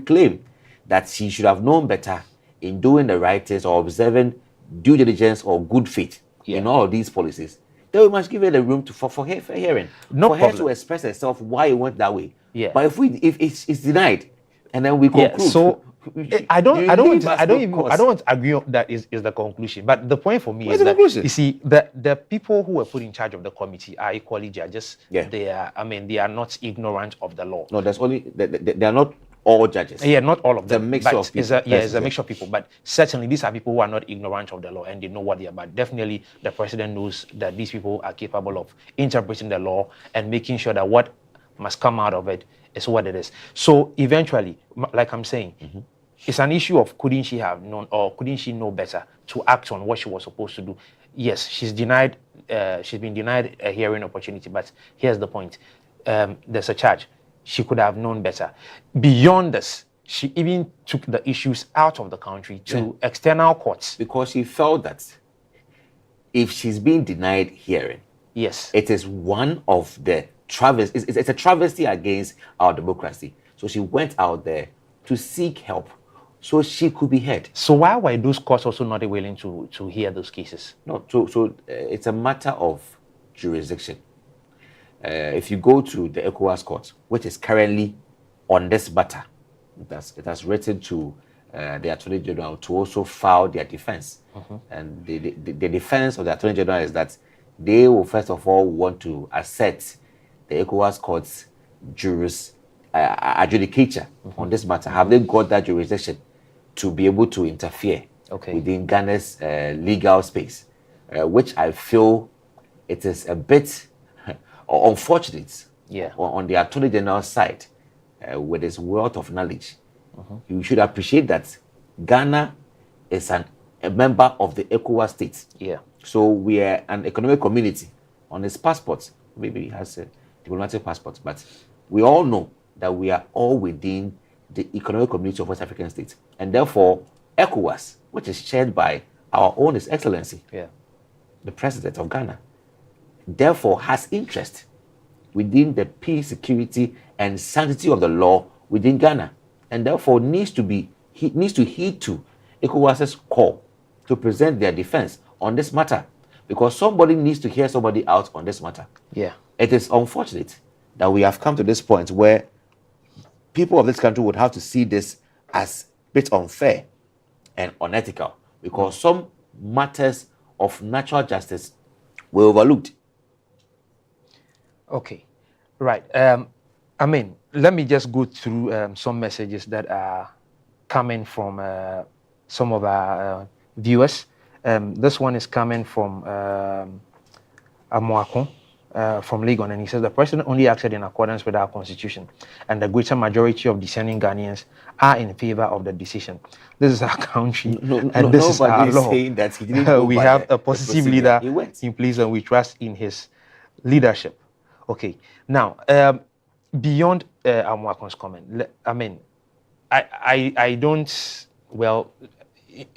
claim that she should have known better in doing the right things or observing due diligence or good faith in all of these policies, then we must give her the room for her hearing. For her to express herself why it went that way. But if it's denied, and then we conclude. So I don't want to agree that is the conclusion. But the point for me is that you see the people who were put in charge of the committee are equally judges. They are not ignorant of the law. No, there's only they are not all judges. Yeah, not all of them. It's a mixture of people. It's a mixture of people. But certainly these are people who are not ignorant of the law and they know what they are about. Definitely the president knows that these people are capable of interpreting the law and making sure that what must come out of it is what it is. So eventually, like I'm saying, it's an issue of couldn't she have known or couldn't she know better to act on what she was supposed to do. Yes, she's been denied a hearing opportunity, but here's the point. There's a charge. She could have known better. Beyond this, she even took the issues out of the country to external courts. Because she felt that if she's being denied hearing, yes, it is one of the it's a travesty against our democracy. So she went out there to seek help so she could be heard. So why were those courts also not willing to hear those cases? No, so it's a matter of jurisdiction. If you go to the ECOWAS court, which is currently on this matter, it has written to the Attorney General to also file their defense. And the defense of the Attorney General is that they will first of all want to assert the ECOWAS court's adjudicature on this matter. Have they got that jurisdiction to be able to interfere within Ghana's legal space? Which I feel it is a bit unfortunate on the Attorney General's side with his wealth of knowledge. You should appreciate that Ghana is a member of the ECOWAS states. Yeah. So we are an economic community. On his passport, maybe he has a diplomatic passport, but we all know that we are all within the economic community of West African states. And therefore, ECOWAS, which is chaired by our own His Excellency, the President of Ghana, therefore has interest within the peace, security, and sanctity of the law within Ghana, and therefore needs to heed to ECOWAS's call to present their defense on this matter, because somebody needs to hear somebody out on this matter. Yeah. It is unfortunate that we have come to this point where people of this country would have to see this as a bit unfair and unethical, because some matters of natural justice were overlooked. Okay, right. I mean, let me just go through some messages that are coming from some of our viewers. This one is coming from Amoakon from Legon, and he says the president only acted in accordance with our constitution, and the greater majority of discerning Ghanaians are in favor of the decision. This is our country, and this is our law. Saying that he didn't go we by have the a positive leader in place, and we trust in his leadership. Okay, now beyond Amoakon's comment, I mean, I don't, well,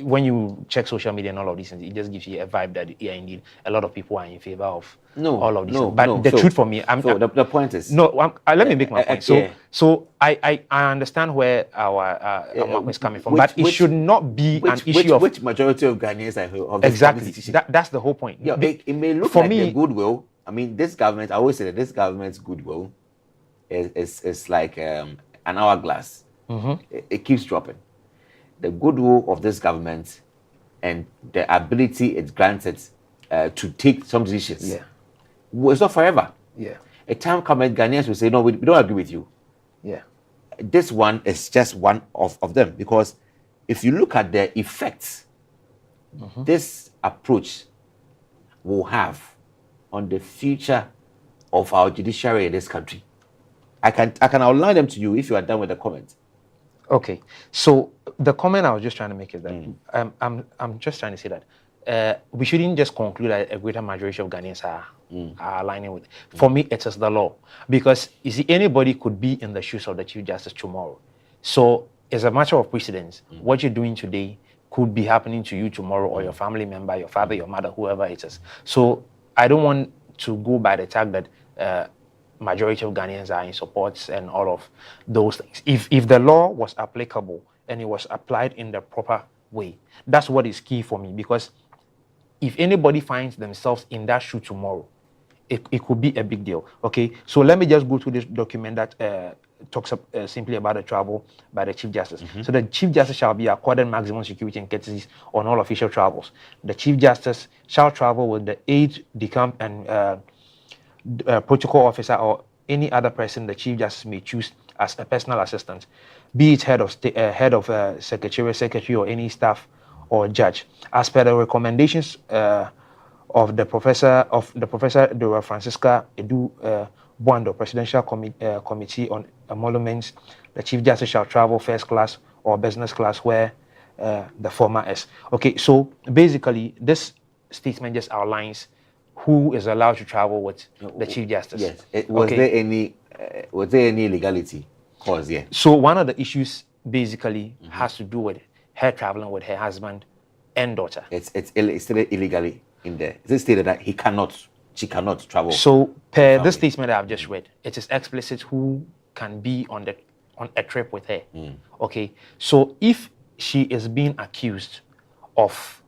when you check social media and all of these things, it just gives you a vibe that, yeah, indeed, a lot of people are in favor of all of these things. But the truth for me, the point is... let me make my point. So I understand where our is coming from, but it should not be an issue of... Which majority of Ghanaians are of this exactly. That's the whole point. Yeah, it may look for like me, goodwill. I mean, this government, I always say that this government's goodwill is like an hourglass. It keeps dropping. The goodwill of this government and the ability it's granted to take some decisions, it's not forever. A time comes, Ghanaians will say, no, we don't agree with you. This one is just one of them, because if you look at the effects this approach will have on the future of our judiciary in this country, I can outline them to you if you are done with the comment. Okay, so the comment I was just trying to make is that I'm just trying to say that we shouldn't just conclude that a greater majority of Ghanaians are aligning with. For me, it is the law, because you see, anybody could be in the shoes of the Chief Justice tomorrow. So it's a matter of precedence. What you're doing today could be happening to you tomorrow, or your family member, your father, your mother, whoever it is. So I don't want to go by the tag that majority of Ghanaians are in support and all of those things. If the law was applicable and it was applied in the proper way, that's what is key for me, because if anybody finds themselves in that shoe tomorrow, it could be a big deal. Okay, so let me just go to this document that talks simply about the travel by the Chief Justice. So the Chief Justice shall be accorded maximum security and courtesies on all official travels. The Chief Justice shall travel with the aide de camp and protocol officer or any other person the Chief Justice may choose as a personal assistant, be it head of secretary or any staff or judge, as per the recommendations of the Professor Dora Francisca Edu Boando, Presidential Committee on Emoluments. The Chief Justice shall travel first class or business class, where the former is. Okay, so basically, this statement just outlines who is allowed to travel with the Chief Justice. Yes. Was there any illegality cause? Yeah. So one of the issues basically has to do with her traveling with her husband and daughter. It's still illegally in there. Is it stated that she cannot travel? So per this statement that I've just read, it is explicit who can be on a trip with her. Okay. So if she is being accused of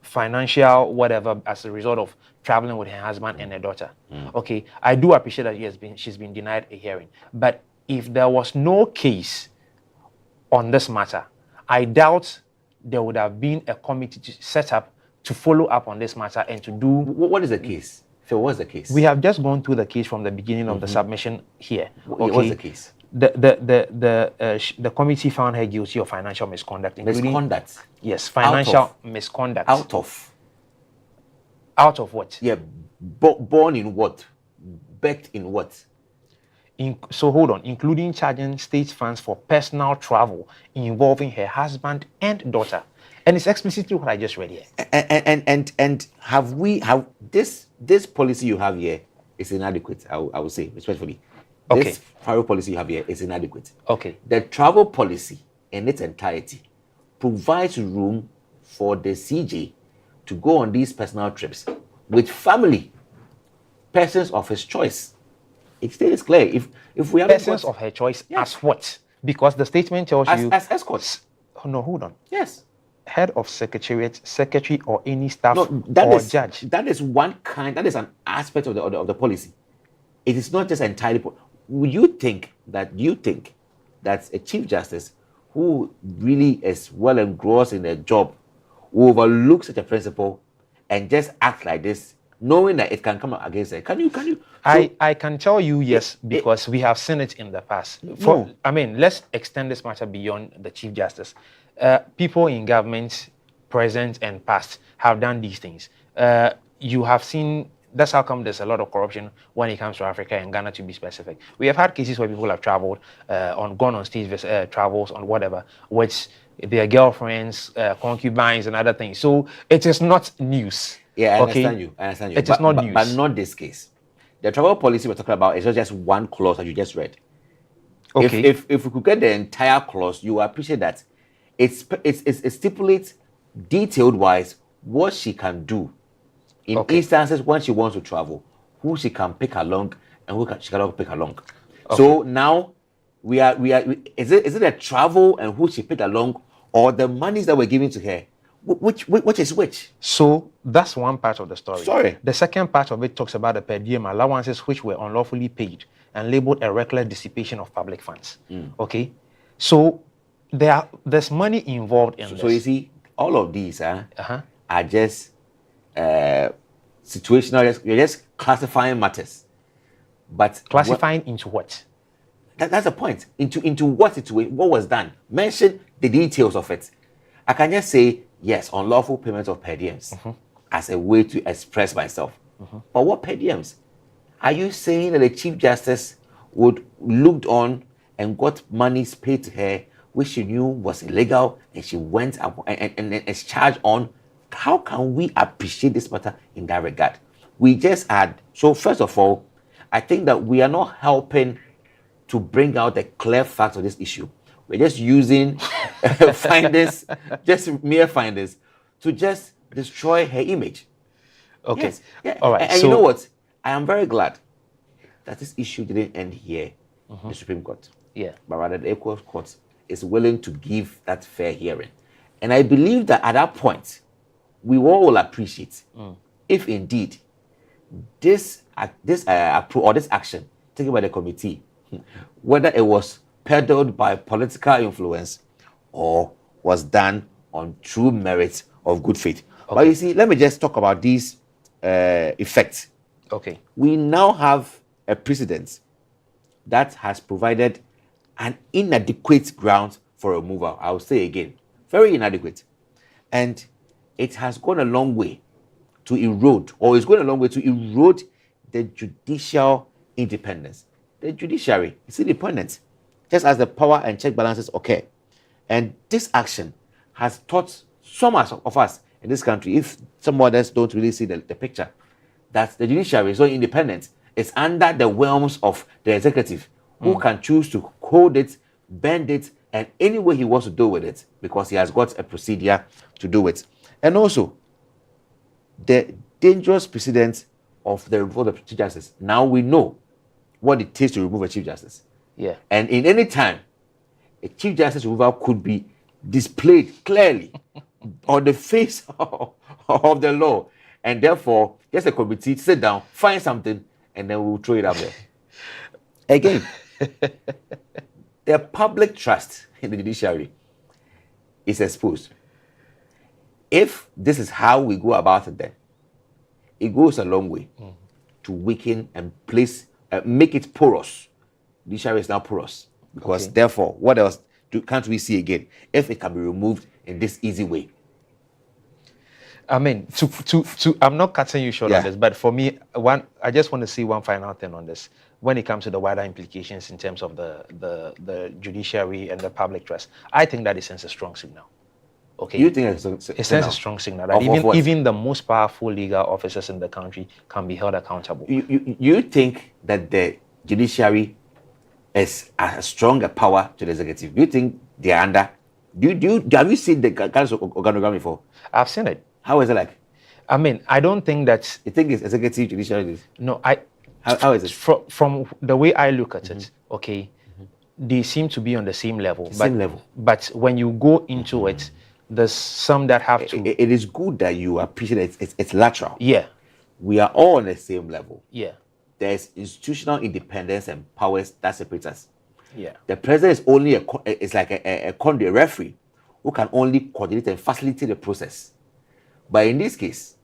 financial whatever as a result of traveling with her husband and her daughter, okay, I do appreciate that she's been denied a hearing. But if there was no case on this matter, I doubt there would have been a committee set up to follow up on this matter and to do. What is the case? Phil, what's the case? We have just gone through the case from the beginning of the submission here. Okay? What's the case? The committee found her guilty of financial misconduct. Misconduct? Yes, financial misconduct. Out of what? Yeah, born in what? Backed in what? So hold on, including charging state funds for personal travel involving her husband and daughter. And it's explicitly what I just read here. And have this policy you have here is inadequate, I would say, respectfully. Okay. This travel policy you have here is inadequate. Okay. The travel policy in its entirety provides room for the CJ to go on these personal trips with family, persons of his choice. It still is clear. If we have persons of her choice, as what? Because the statement tells you as escorts. No, hold on. Yes. Head of secretariat, secretary, or any staff judge. That is one kind. That is an aspect of the policy. It is not just entirely. Would you think that a chief justice who really is well engrossed in their job will overlook such a principle and just act like this, knowing that it can come against it? Can you? I can tell you yes, because we have seen it in the past. I mean, let's extend this matter beyond the Chief Justice. People in government, present and past, have done these things. You have seen. That's how come there's a lot of corruption when it comes to Africa and Ghana, to be specific. We have had cases where people have traveled, gone on state travels, on whatever, with their girlfriends, concubines, and other things. So it is not news. Yeah, I understand you. It is not news. But not this case. The travel policy we're talking about is not just one clause that you just read. Okay. If we could get the entire clause, you will appreciate that it stipulates detailed wise what she can do in instances when she wants to travel, who she can pick along and who she cannot pick along. Okay. So now is it a travel and who she picked along, or the monies that were given to her? Which is which? So that's one part of the story. Sorry. The second part of it talks about the per diem allowances which were unlawfully paid and labeled a reckless dissipation of public funds. Okay, so there's money involved in this. So you see, all of these are just situational. You're just classifying matters, but classifying into what? That's the point. Into what situation? What was done? Mention the details of it. I can just say yes, unlawful payment of per diems as a way to express myself. But what per diems? Are you saying that the Chief Justice would looked on and got monies paid to her which she knew was illegal, and she went and is charged on? How can we appreciate this matter in that regard? We just had, so first of all, I think that we are not helping to bring out the clear facts of this issue. We're just using findings, just mere findings, to just destroy her image. Okay. Yes. Yeah. All right. And you know what? I am very glad that this issue didn't end here, the Supreme Court. Yeah. But rather the Equal Court is willing to give that fair hearing. And I believe that at that point, we all will appreciate if indeed this action taken by the committee, whether it was peddled by political influence or was done on true merit of good faith. But you see, let me just talk about these effects. Okay. We now have a precedent that has provided an inadequate ground for removal. I'll say again, very inadequate. And it has gone a long way to erode, or it's going a long way to erode the judicial independence. The judiciary is independent, just as the power and check balances occur. And this action has taught some of us in this country, if some others don't really see the picture, that the judiciary is not independent. It's under the realms of the executive, who can choose to hold it, bend it, and any way he wants to do with it, because he has got a procedure to do it. And also, the dangerous precedent of the removal of the Chief Justice. Now we know what it takes to remove a Chief Justice. Yeah. And in any time, a Chief Justice removal could be displayed clearly on the face of the law. And therefore, just a committee, sit down, find something, and then we'll throw it up there. Again, the public trust in the judiciary is exposed. If this is how we go about it, then it goes a long way to weaken and make it porous. The judiciary is now porous, because therefore, what else can't we see again if it can be removed in this easy way? I mean, I'm not cutting you short on this, but for me, I just want to see one final thing on this. When it comes to the wider implications in terms of the judiciary and the public trust, I think that it sends a strong signal. Okay. You think it sends a strong signal that even the most powerful legal officers in the country can be held accountable. You think that the judiciary is a stronger power to the executive? You think they are under? Have you seen the Ghana's organogram before? I've seen it. How is it like? I mean, I don't think that. You think it's executive judiciary? No, How is it? From the way I look at it, okay, they seem to be on the same level. But when you go into it, there's some that have to. It is good that you appreciate it's lateral. Yeah. We are all on the same level. Yeah. There's institutional independence and powers that separate us. Yeah. The president is only a conduit referee who can only coordinate and facilitate the process. But in this case,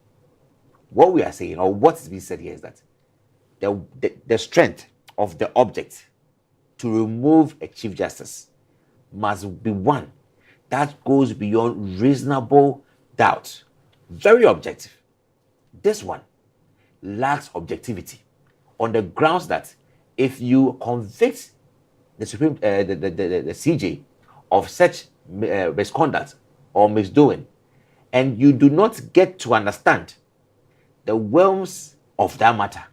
what we are saying, or what is being said here, is that the strength of the object to remove a Chief Justice must be one that goes beyond reasonable doubt. Very objective. This one lacks objectivity on the grounds that if you convict the CJ of such misconduct or misdoing, and you do not get to understand the realms of that matter,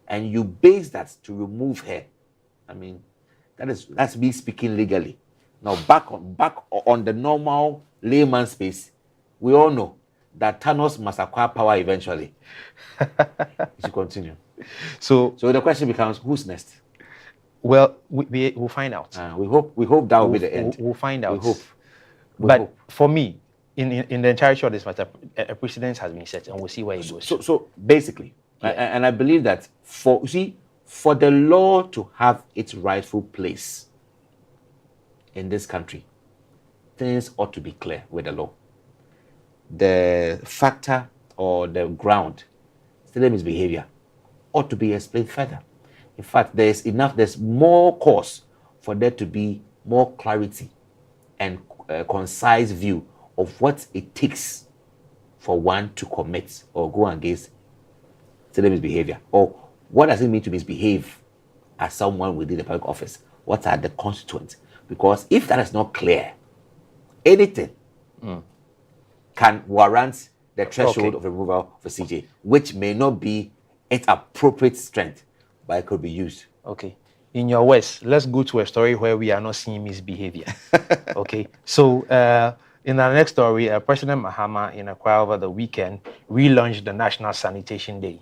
and you base that to remove her, I mean, that's me speaking legally. Now, back on the normal layman space, we all know that Thanos must acquire power eventually. You should continue. So the question becomes, who's next? Well, we'll find out. We hope that will be the end. We'll find out. We hope. But for me, in the entirety of this matter, a precedent has been set, and we'll see where it goes. So basically, and I believe that for the law to have its rightful place in this country, things ought to be clear with the law. The factor or the ground, still misbehavior, ought to be explained further. In fact, there's more cause for there to be more clarity and concise view of what it takes for one to commit or go against still misbehavior, or what does it mean to misbehave as someone within the public office? What are the constituents? Because if that is not clear, anything can warrant the threshold of removal of a CJ, which may not be its appropriate strength, but it could be used. Okay. In your words, let's go to a story where we are not seeing misbehavior. Okay. So, in our next story, President Mahama in Accra over the weekend relaunched the National Sanitation Day,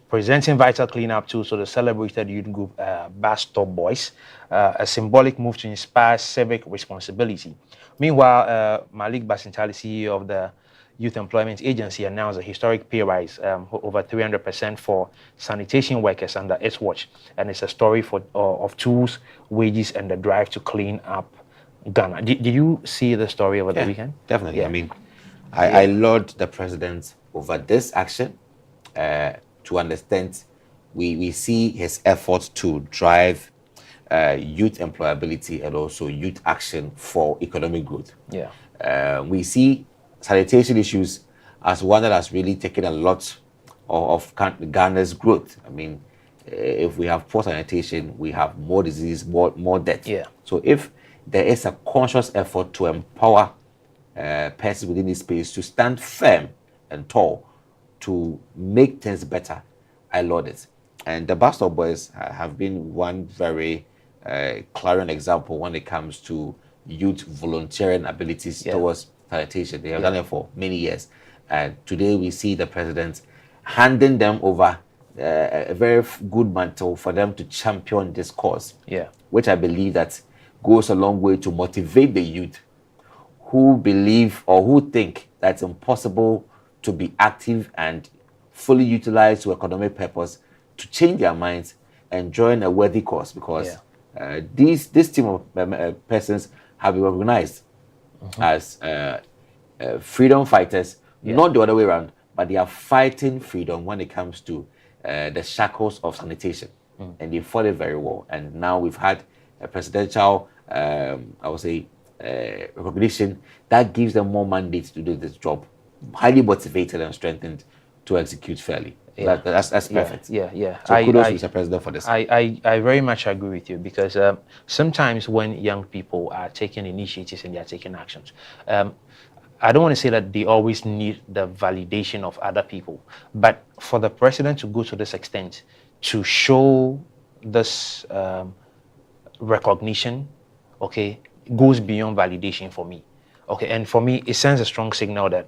presenting vital cleanup tools to the celebrated youth group Bus Stop Boys, a symbolic move to inspire civic responsibility. Meanwhile, Malik Basintali, CEO of the Youth Employment Agency, announced a historic pay rise, over 300% for sanitation workers under its watch. And it's a story of tools, wages, and the drive to clean up Ghana. Did you see the story over the weekend? Definitely. Yeah. I mean, I laud the president over this action. To understand, we see his efforts to drive youth employability and also youth action for economic growth. Yeah. We see sanitation issues as one that has really taken a lot of Ghana's growth. I mean, if we have poor sanitation, we have more disease, more death. Yeah. So if there is a conscious effort to empower persons within this space to stand firm and tall to make things better, I laud it. And the Bus Stop Boys have been one very clarion example when it comes to youth volunteering abilities towards sanitation. They have done it for many years. And today we see the president handing them over a very good mantle for them to champion this cause. Yeah. Which I believe that goes a long way to motivate the youth who believe or who think that it's impossible to be active and fully utilized to economic purpose to change their minds and join a worthy cause, because this team of persons have been recognized as freedom fighters, not the other way around, but they are fighting freedom when it comes to the shackles of sanitation. And they fought it very well. And now we've had a presidential, I would say, recognition that gives them more mandates to do this job, highly motivated and strengthened to execute fairly. Yeah. That's perfect. Yeah. So kudos to Mr. President for this. I very much agree with you, because sometimes when young people are taking initiatives and they are taking actions, I don't want to say that they always need the validation of other people, but for the president to go to this extent to show this recognition, okay, goes beyond validation for me. Okay, and for me, it sends a strong signal that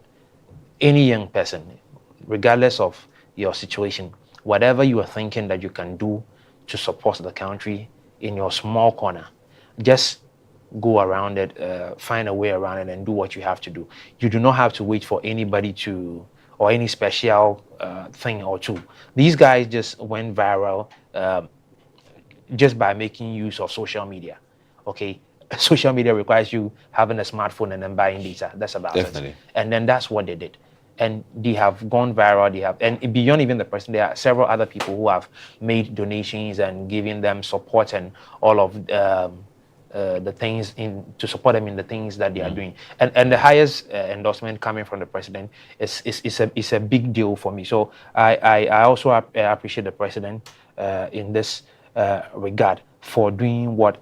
any young person, regardless of your situation, whatever you are thinking that you can do to support the country in your small corner, just go around it, find a way around it and do what you have to do. You do not have to wait for anybody to, or any special thing or two. These guys just went viral just by making use of social media. Okay, social media requires you having a smartphone and then buying data. That's about it. And then that's what they did. And they have gone viral. They have, and beyond even the person, there are several other people who have made donations and giving them support and all of the things to support them in the things that they are doing. And the highest endorsement coming from the president is a big deal for me. So I also appreciate the president in this regard for doing what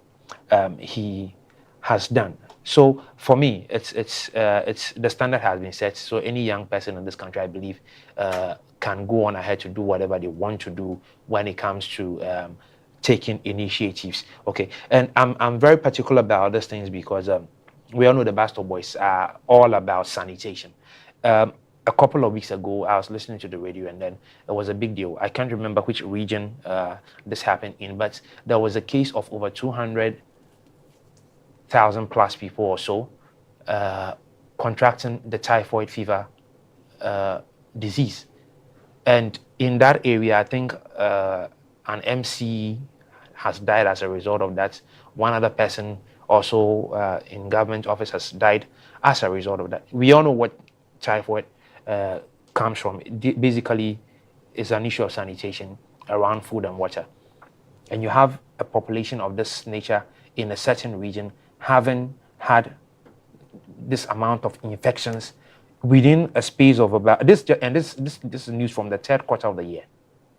he has done. So for me, it's the standard has been set. So any young person in this country, I believe, can go on ahead to do whatever they want to do when it comes to taking initiatives. Okay, and I'm very particular about these things because we all know the Bus Stop Boys are all about sanitation. A couple of weeks ago, I was listening to the radio, and then there was a big deal. I can't remember which region this happened in, but there was a case of over 200,000 plus people or so contracting the typhoid fever disease. And in that area, I think an MC has died as a result of that. One other person also in government office has died as a result of that. We all know what typhoid comes from. Basically, it's an issue of sanitation around food and water. And you have a population of this nature in a certain region having had this amount of infections within a space of about this is news from the third quarter of the year.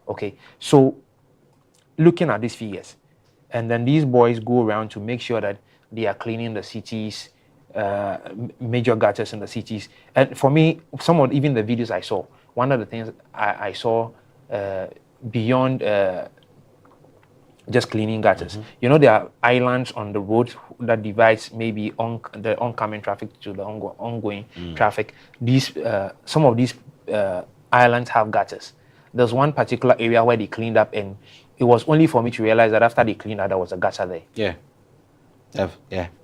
Okay, so looking at these figures, and then these boys go around to make sure that they are cleaning the cities, major gutters in the cities. And for me, some of even the videos I saw, one of the things I saw beyond just cleaning gutters. You know, there are islands on the road that divides maybe the oncoming traffic to the ongoing traffic. These some of these islands have gutters. There's one particular area where they cleaned up, and it was only for me to realize that after they cleaned up, there was a gutter there. Yeah.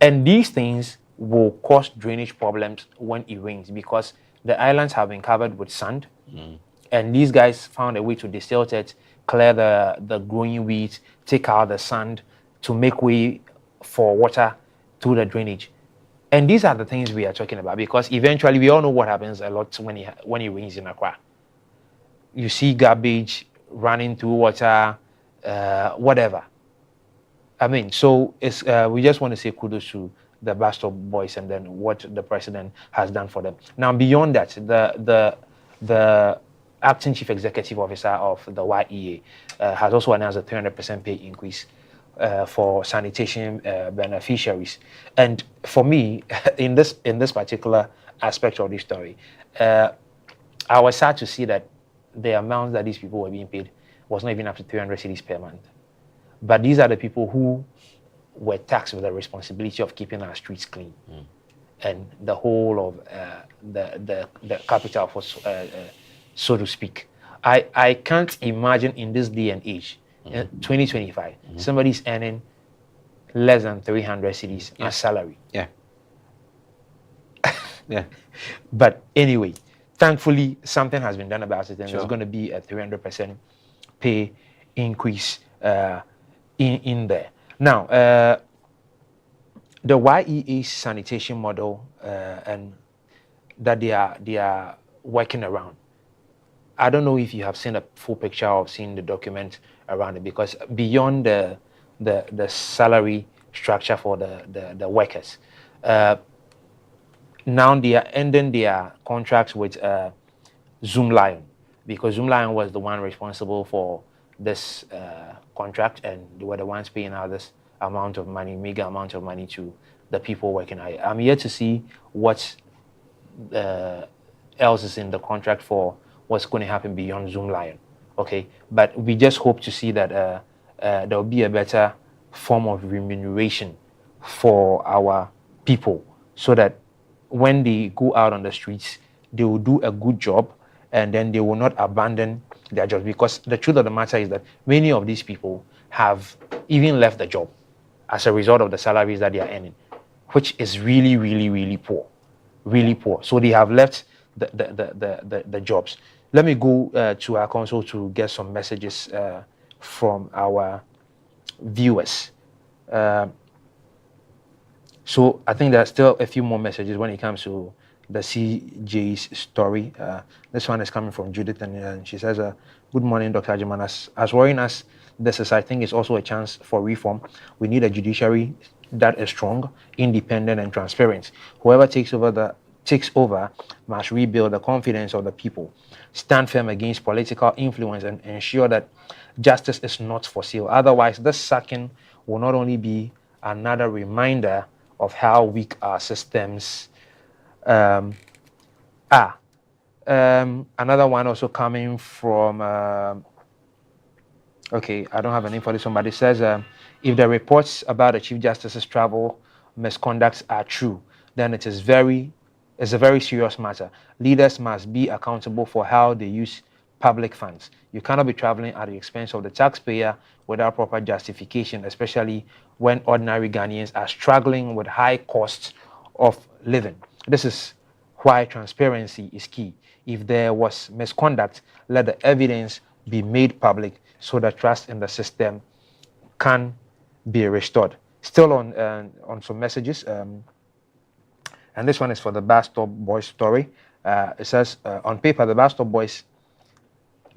And these things will cause drainage problems when it rains because the islands have been covered with sand, and these guys found a way to distill it, clear the growing weeds, take out the sand to make way for water through the drainage. And these are the things we are talking about, because eventually we all know what happens a lot when it rains in Accra. You see garbage running through water, whatever. I mean, so it's we just want to say kudos to the Bastard Boys and then what the president has done for them. Now, beyond that, the acting chief executive officer of the YEA has also announced a 300% pay increase for sanitation beneficiaries. And for me, in this particular aspect of this story, I was sad to see that the amount that these people were being paid was not even up to 300 cedis per month. But these are the people who were tasked with the responsibility of keeping our streets clean, and the whole of the capital, for so to speak. I can't imagine in this day and age, 2025, somebody's earning less than 300 cedis as salary. Yeah. Yeah. But anyway, thankfully, something has been done about it, and Sure. there's going to be a 300% pay increase in there. Now, the YEA sanitation model and that they are working around. I don't know if you have seen a full picture or seen the document around it, because beyond the salary structure for the workers, now they are ending their contracts with Zoomlion, because Zoomlion was the one responsible for this contract, and they were the ones paying out this amount of money, mega amount of money to the people working. I'm yet to see what else is in the contract for what's going to happen beyond Zoomlion. Okay, but we just hope to see that there will be a better form of remuneration for our people, so that when they go out on the streets, they will do a good job, and then they will not abandon their jobs. Because the truth of the matter is that many of these people have even left the job as a result of the salaries that they are earning, which is really, really, really poor, really poor. So they have left the jobs. Let me go to our console to get some messages from our viewers. So I think there's still a few more messages when it comes to the CJ's story. This one is coming from Judith, and she says, good morning, Dr. Agyemang. As worrying as this is, I think it's also a chance for reform. We need a judiciary that is strong, independent, and transparent. Whoever takes over must rebuild the confidence of the people, stand firm against political influence, and ensure that justice is not for sale. Otherwise, this sacking will not only be another reminder of how weak our systems are. Another one also coming from, okay, I don't have a name for this one, but it says, if the reports about the Chief Justice's travel misconducts are true, then it's a very serious matter. Leaders must be accountable for how they use public funds. You cannot be traveling at the expense of the taxpayer without proper justification, especially when ordinary Ghanaians are struggling with high costs of living. This is why transparency is key. If there was misconduct, let the evidence be made public so that trust in the system can be restored. Still on some messages, and this one is for the Bastard Boys story. It says, on paper, the Bastard Boys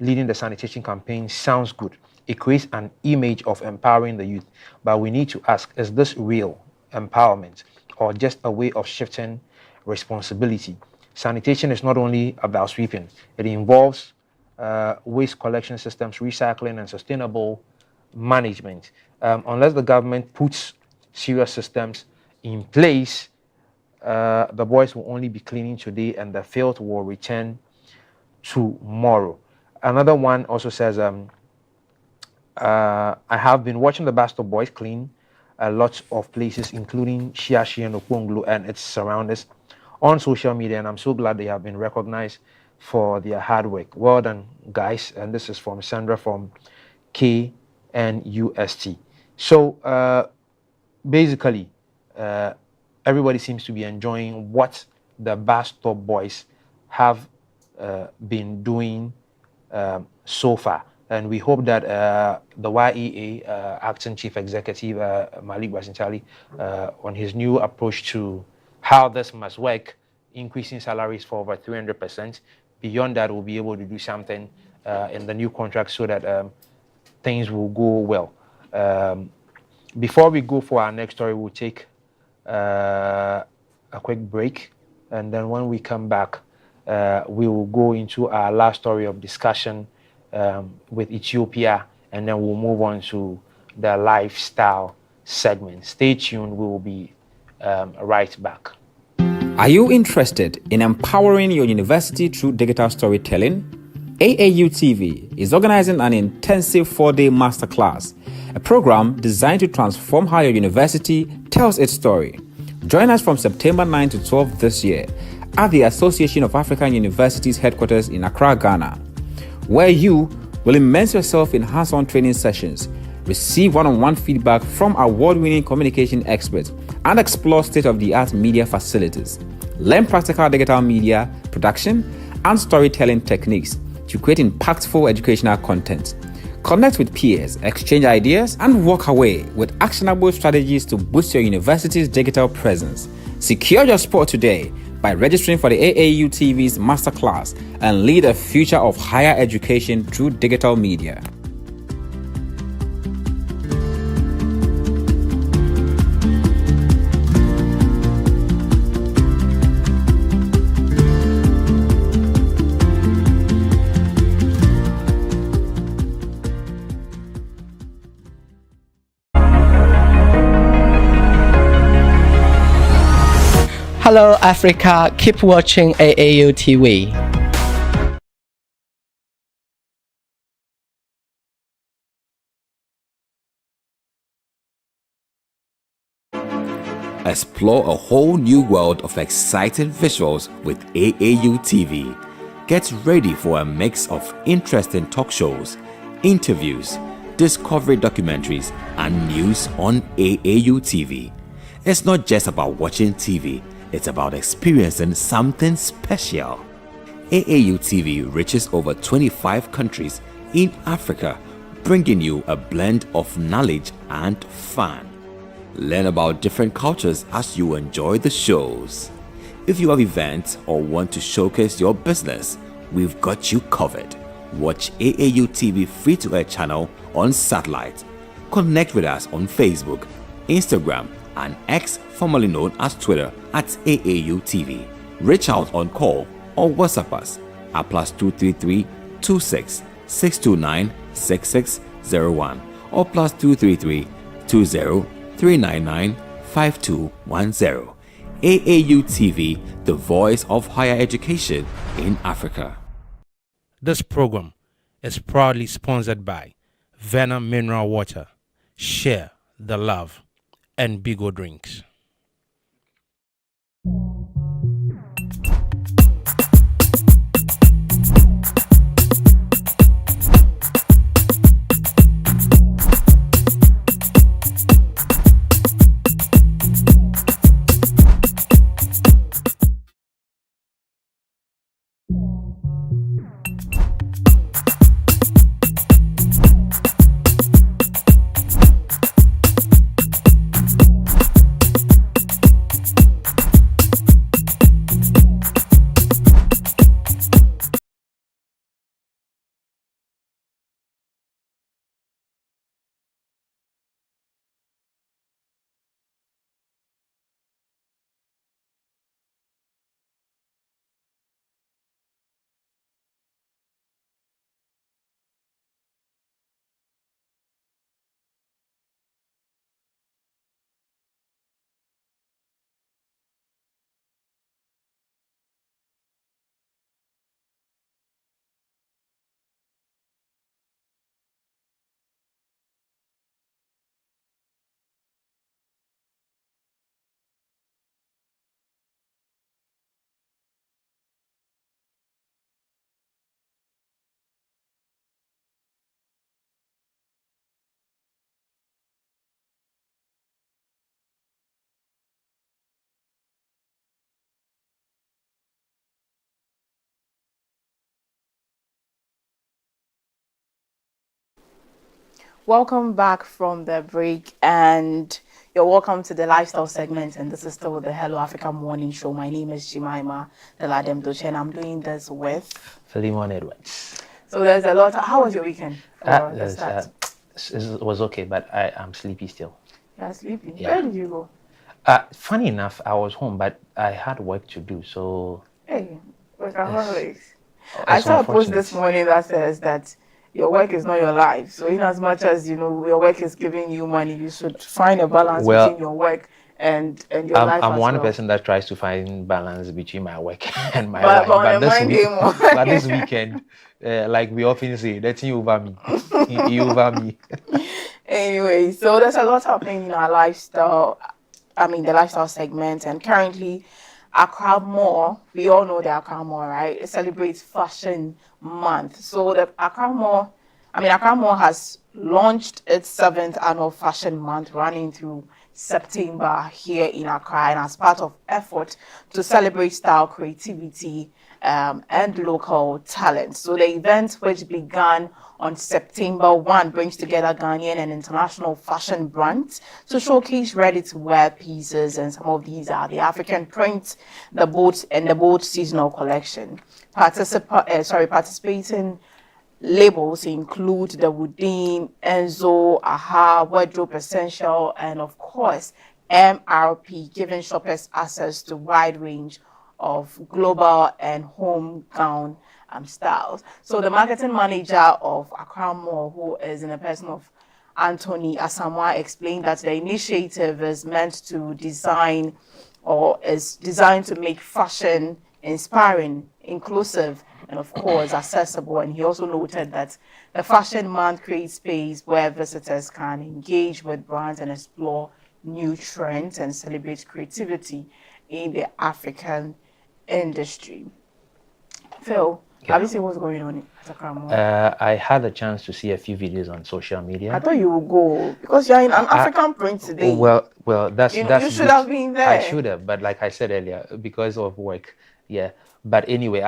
leading the sanitation campaign sounds good. It creates an image of empowering the youth. But we need to ask, is this real empowerment or just a way of shifting responsibility? Sanitation is not only about sweeping. It involves waste collection systems, recycling, and sustainable management. Unless the government puts serious systems in place, the boys will only be cleaning today and the filth will return tomorrow. Another one also says, I have been watching the Bastard Boys clean a lot of places, including Shiashi and Okonglu and its surroundings, on social media, and I'm so glad they have been recognized for their hard work. Well done, guys. And this is from Sandra from KNUST. So basically, everybody seems to be enjoying what the Bastard Boys have been doing so far. And we hope that the YEA acting chief executive, Malik Basintali, on his new approach to how this must work, increasing salaries for over 300%. Beyond that, we'll be able to do something in the new contract so that things will go well. Before we go for our next story, we'll take a quick break, and then when we come back, we will go into our last story of discussion with Ethiopia, and then we'll move on to the lifestyle segment. Stay tuned, we will be right back. Are you interested in empowering your university through digital storytelling? AAU TV is organizing an intensive 4-day masterclass, a program designed to transform how your university tells its story. Join us from September 9 to 12 this year at the Association of African Universities headquarters in Accra, Ghana, where you will immerse yourself in hands-on training sessions, receive one-on-one feedback from award-winning communication experts, and explore state-of-the-art media facilities. Learn practical digital media production and storytelling techniques to create impactful educational content. Connect with peers, exchange ideas, and walk away with actionable strategies to boost your university's digital presence. Secure your spot today by registering for the AAU TV's masterclass and lead a future of higher education through digital media. Hello Africa, keep watching AAU TV. Explore a whole new world of exciting visuals with AAU TV. Get ready for a mix of interesting talk shows, interviews, discovery documentaries, and news on AAU TV. It's not just about watching TV, it's about experiencing something special. AAU TV reaches over 25 countries in Africa, bringing you a blend of knowledge and fun. Learn about different cultures as you enjoy the shows. If you have events or want to showcase your business, we've got you covered. Watch AAU TV free-to-air channel on satellite. Connect with us on Facebook, Instagram, and X, formerly known as Twitter, at AAU TV. Reach out on call or WhatsApp us at +233 26 629 6601 or +233 20 399 5210. AAU TV, the voice of higher education in Africa. This program is proudly sponsored by Venom Mineral Water, Share the Love, and Bigo Drinks. Welcome back from the break, and you're welcome to the lifestyle segment, and this is still the Hello Africa Morning Show. My name is Jemima Deladem Doche, and I'm doing this with Philemon Edwards. So there's a lot. How was your weekend? It was okay, but I'm sleepy still. You're sleeping. Yeah. Where did you go? Funny enough, I was home, but I had work to do, so... Hey, workaholics. It's I saw a post unfortunate. this morning that says that your work is not your life. So in as much as, you know, your work is giving you money, you should find a balance Well, between your work and your life I'm as one well. person that tries to find balance between my work and my But life. on a Monday morning. But this weekend, like we often say, that's you over me. You over me. Anyway, so there's a lot happening in our lifestyle. I mean, the lifestyle segment, and currently, Accra Mall, we all know the Accra Mall, right? It celebrates Fashion Month. So the Accra Mall has launched its 7th annual Fashion Month, running through September here in Accra, and as part of effort to celebrate style, creativity, and local talent. So the event, which began on September 1, brings together Ghanaian and international fashion brands to showcase ready-to-wear pieces, and some of these are the African print, the bold seasonal collection. Participating labels include the Woodin, Enzo, Aha, Wardrobe Essential, and of course MRP, giving shoppers access to a wide range of global and home gown styles. So the marketing manager of Accra Mall, who is in the person of Anthony Asamoah, explained that the initiative is meant to design, or is designed to make fashion inspiring, inclusive, and of course accessible. And he also noted that the Fashion Month creates space where visitors can engage with brands and explore new trends and celebrate creativity in the African industry. Phil, have you seen what's going on at Accra Mall? I had a chance to see a few videos on social media. I thought you would go because you're in an African print today. Well, that's you that's should good. have been there. I should have, but like I said earlier, because of work, yeah. But anyway,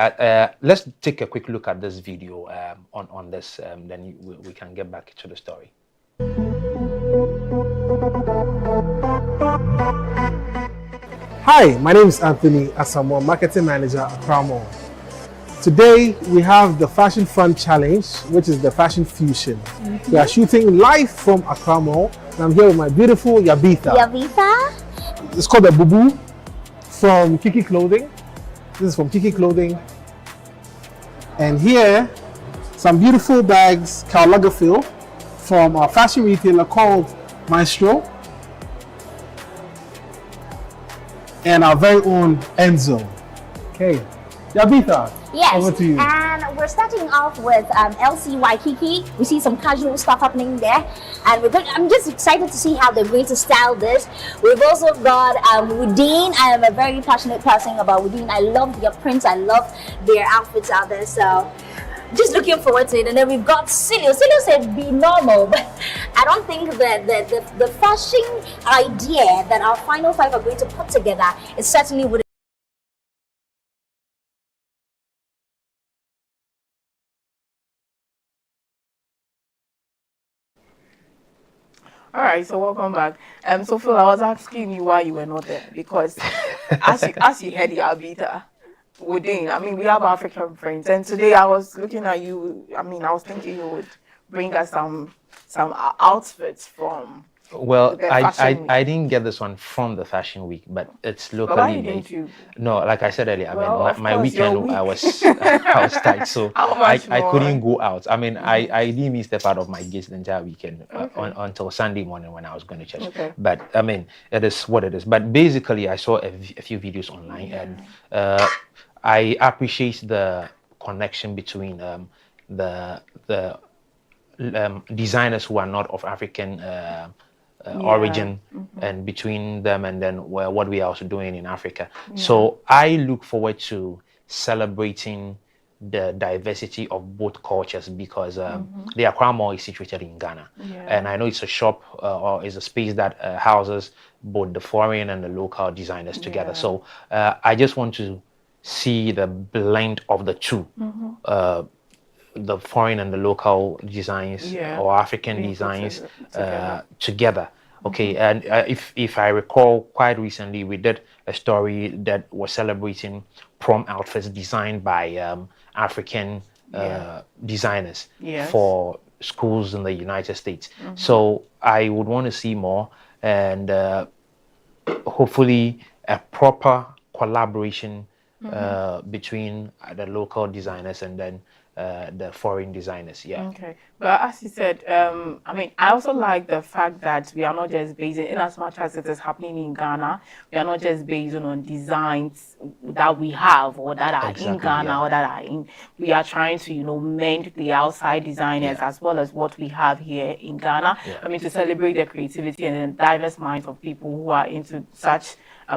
let's take a quick look at this video on this, then we can get back to the story. Hi, my name is Anthony Asamoah, Marketing Manager at Accra Mall. Today we have the Fashion Fun Challenge, which is the Fashion Fusion. We are shooting live from Accra Mall, and I'm here with my beautiful Yabitha. Yabitha? It's called the Bubu from Kiki Clothing. This is from Kiki Clothing. And here, some beautiful bags, Karl Lagerfeld, from our fashion retailer called Maestro. And our very own Enzo. Okay, Yabitha, Yes, over to you. And we're starting off with LC Waikiki. We see some casual stuff happening there, and I'm just excited to see how they're going to style this. We've also got Woodin. I am a very passionate person about Woodin. I love their prints. I love their outfits out there. So just looking forward to it. And then we've got Celio. Celio said be normal, but I don't think that the fashion idea that our final five are going to put together is certainly would. All right, so welcome back. So Phil, I was asking you why you were not there, because as you heard Yabitha, Woodin, I mean, we have African friends, and today I was looking at you. I mean, I was thinking you would bring us some outfits from. Well, the I fashion didn't get this one from the fashion week, but it's But why locally didn't made. you? No, like I said earlier, Well, I of mean, my course, your weekend I week. was tight, so How I much more? couldn't go out. I mean, I didn't even step out of my gates the entire weekend Okay. until Sunday morning when I was going to church. Okay. But I mean, it is what it is. But basically, I saw a few videos online, and I appreciate the connection between the designers who are not of African origin, and between them and then what we are also doing in Africa. So I look forward to celebrating the diversity of both cultures, because the Accra Mall is situated in Ghana, and I know it's a shop or is a space that houses both the foreign and the local designers together. So I just want to see the blend of the two, the foreign and the local designs, or African designs together. Okay, and if I recall, quite recently we did a story that was celebrating prom outfits designed by African designers for schools in the United States. So I would want to see more. and hopefully a proper collaboration between the local designers and then the foreign designers. Yeah. Okay, but as you said, I mean, I also like the fact that we are not just basing, in as much as it is happening in Ghana, we are not just basing on designs that we have or that are in Ghana or that are in. We are trying to, mend the outside designers as well as what we have here in Ghana. I mean, to celebrate the creativity and the diverse minds of people who are into such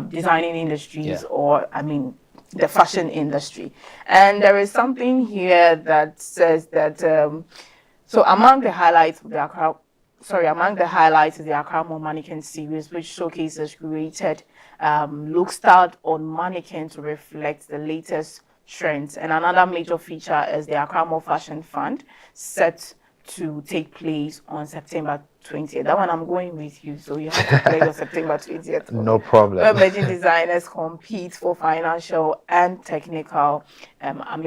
designing industries or, I mean, the fashion industry. And there is something here that says that so among the highlights of the Accra is the Accra More Mannequin series, which showcases curated look styled on mannequin to reflect the latest trends. And another major feature is the Accra More Fashion Fund, set to take place on September 20th. That one I'm going with you, so you have to play on September 20th. No problem. Emerging designers compete for financial and technical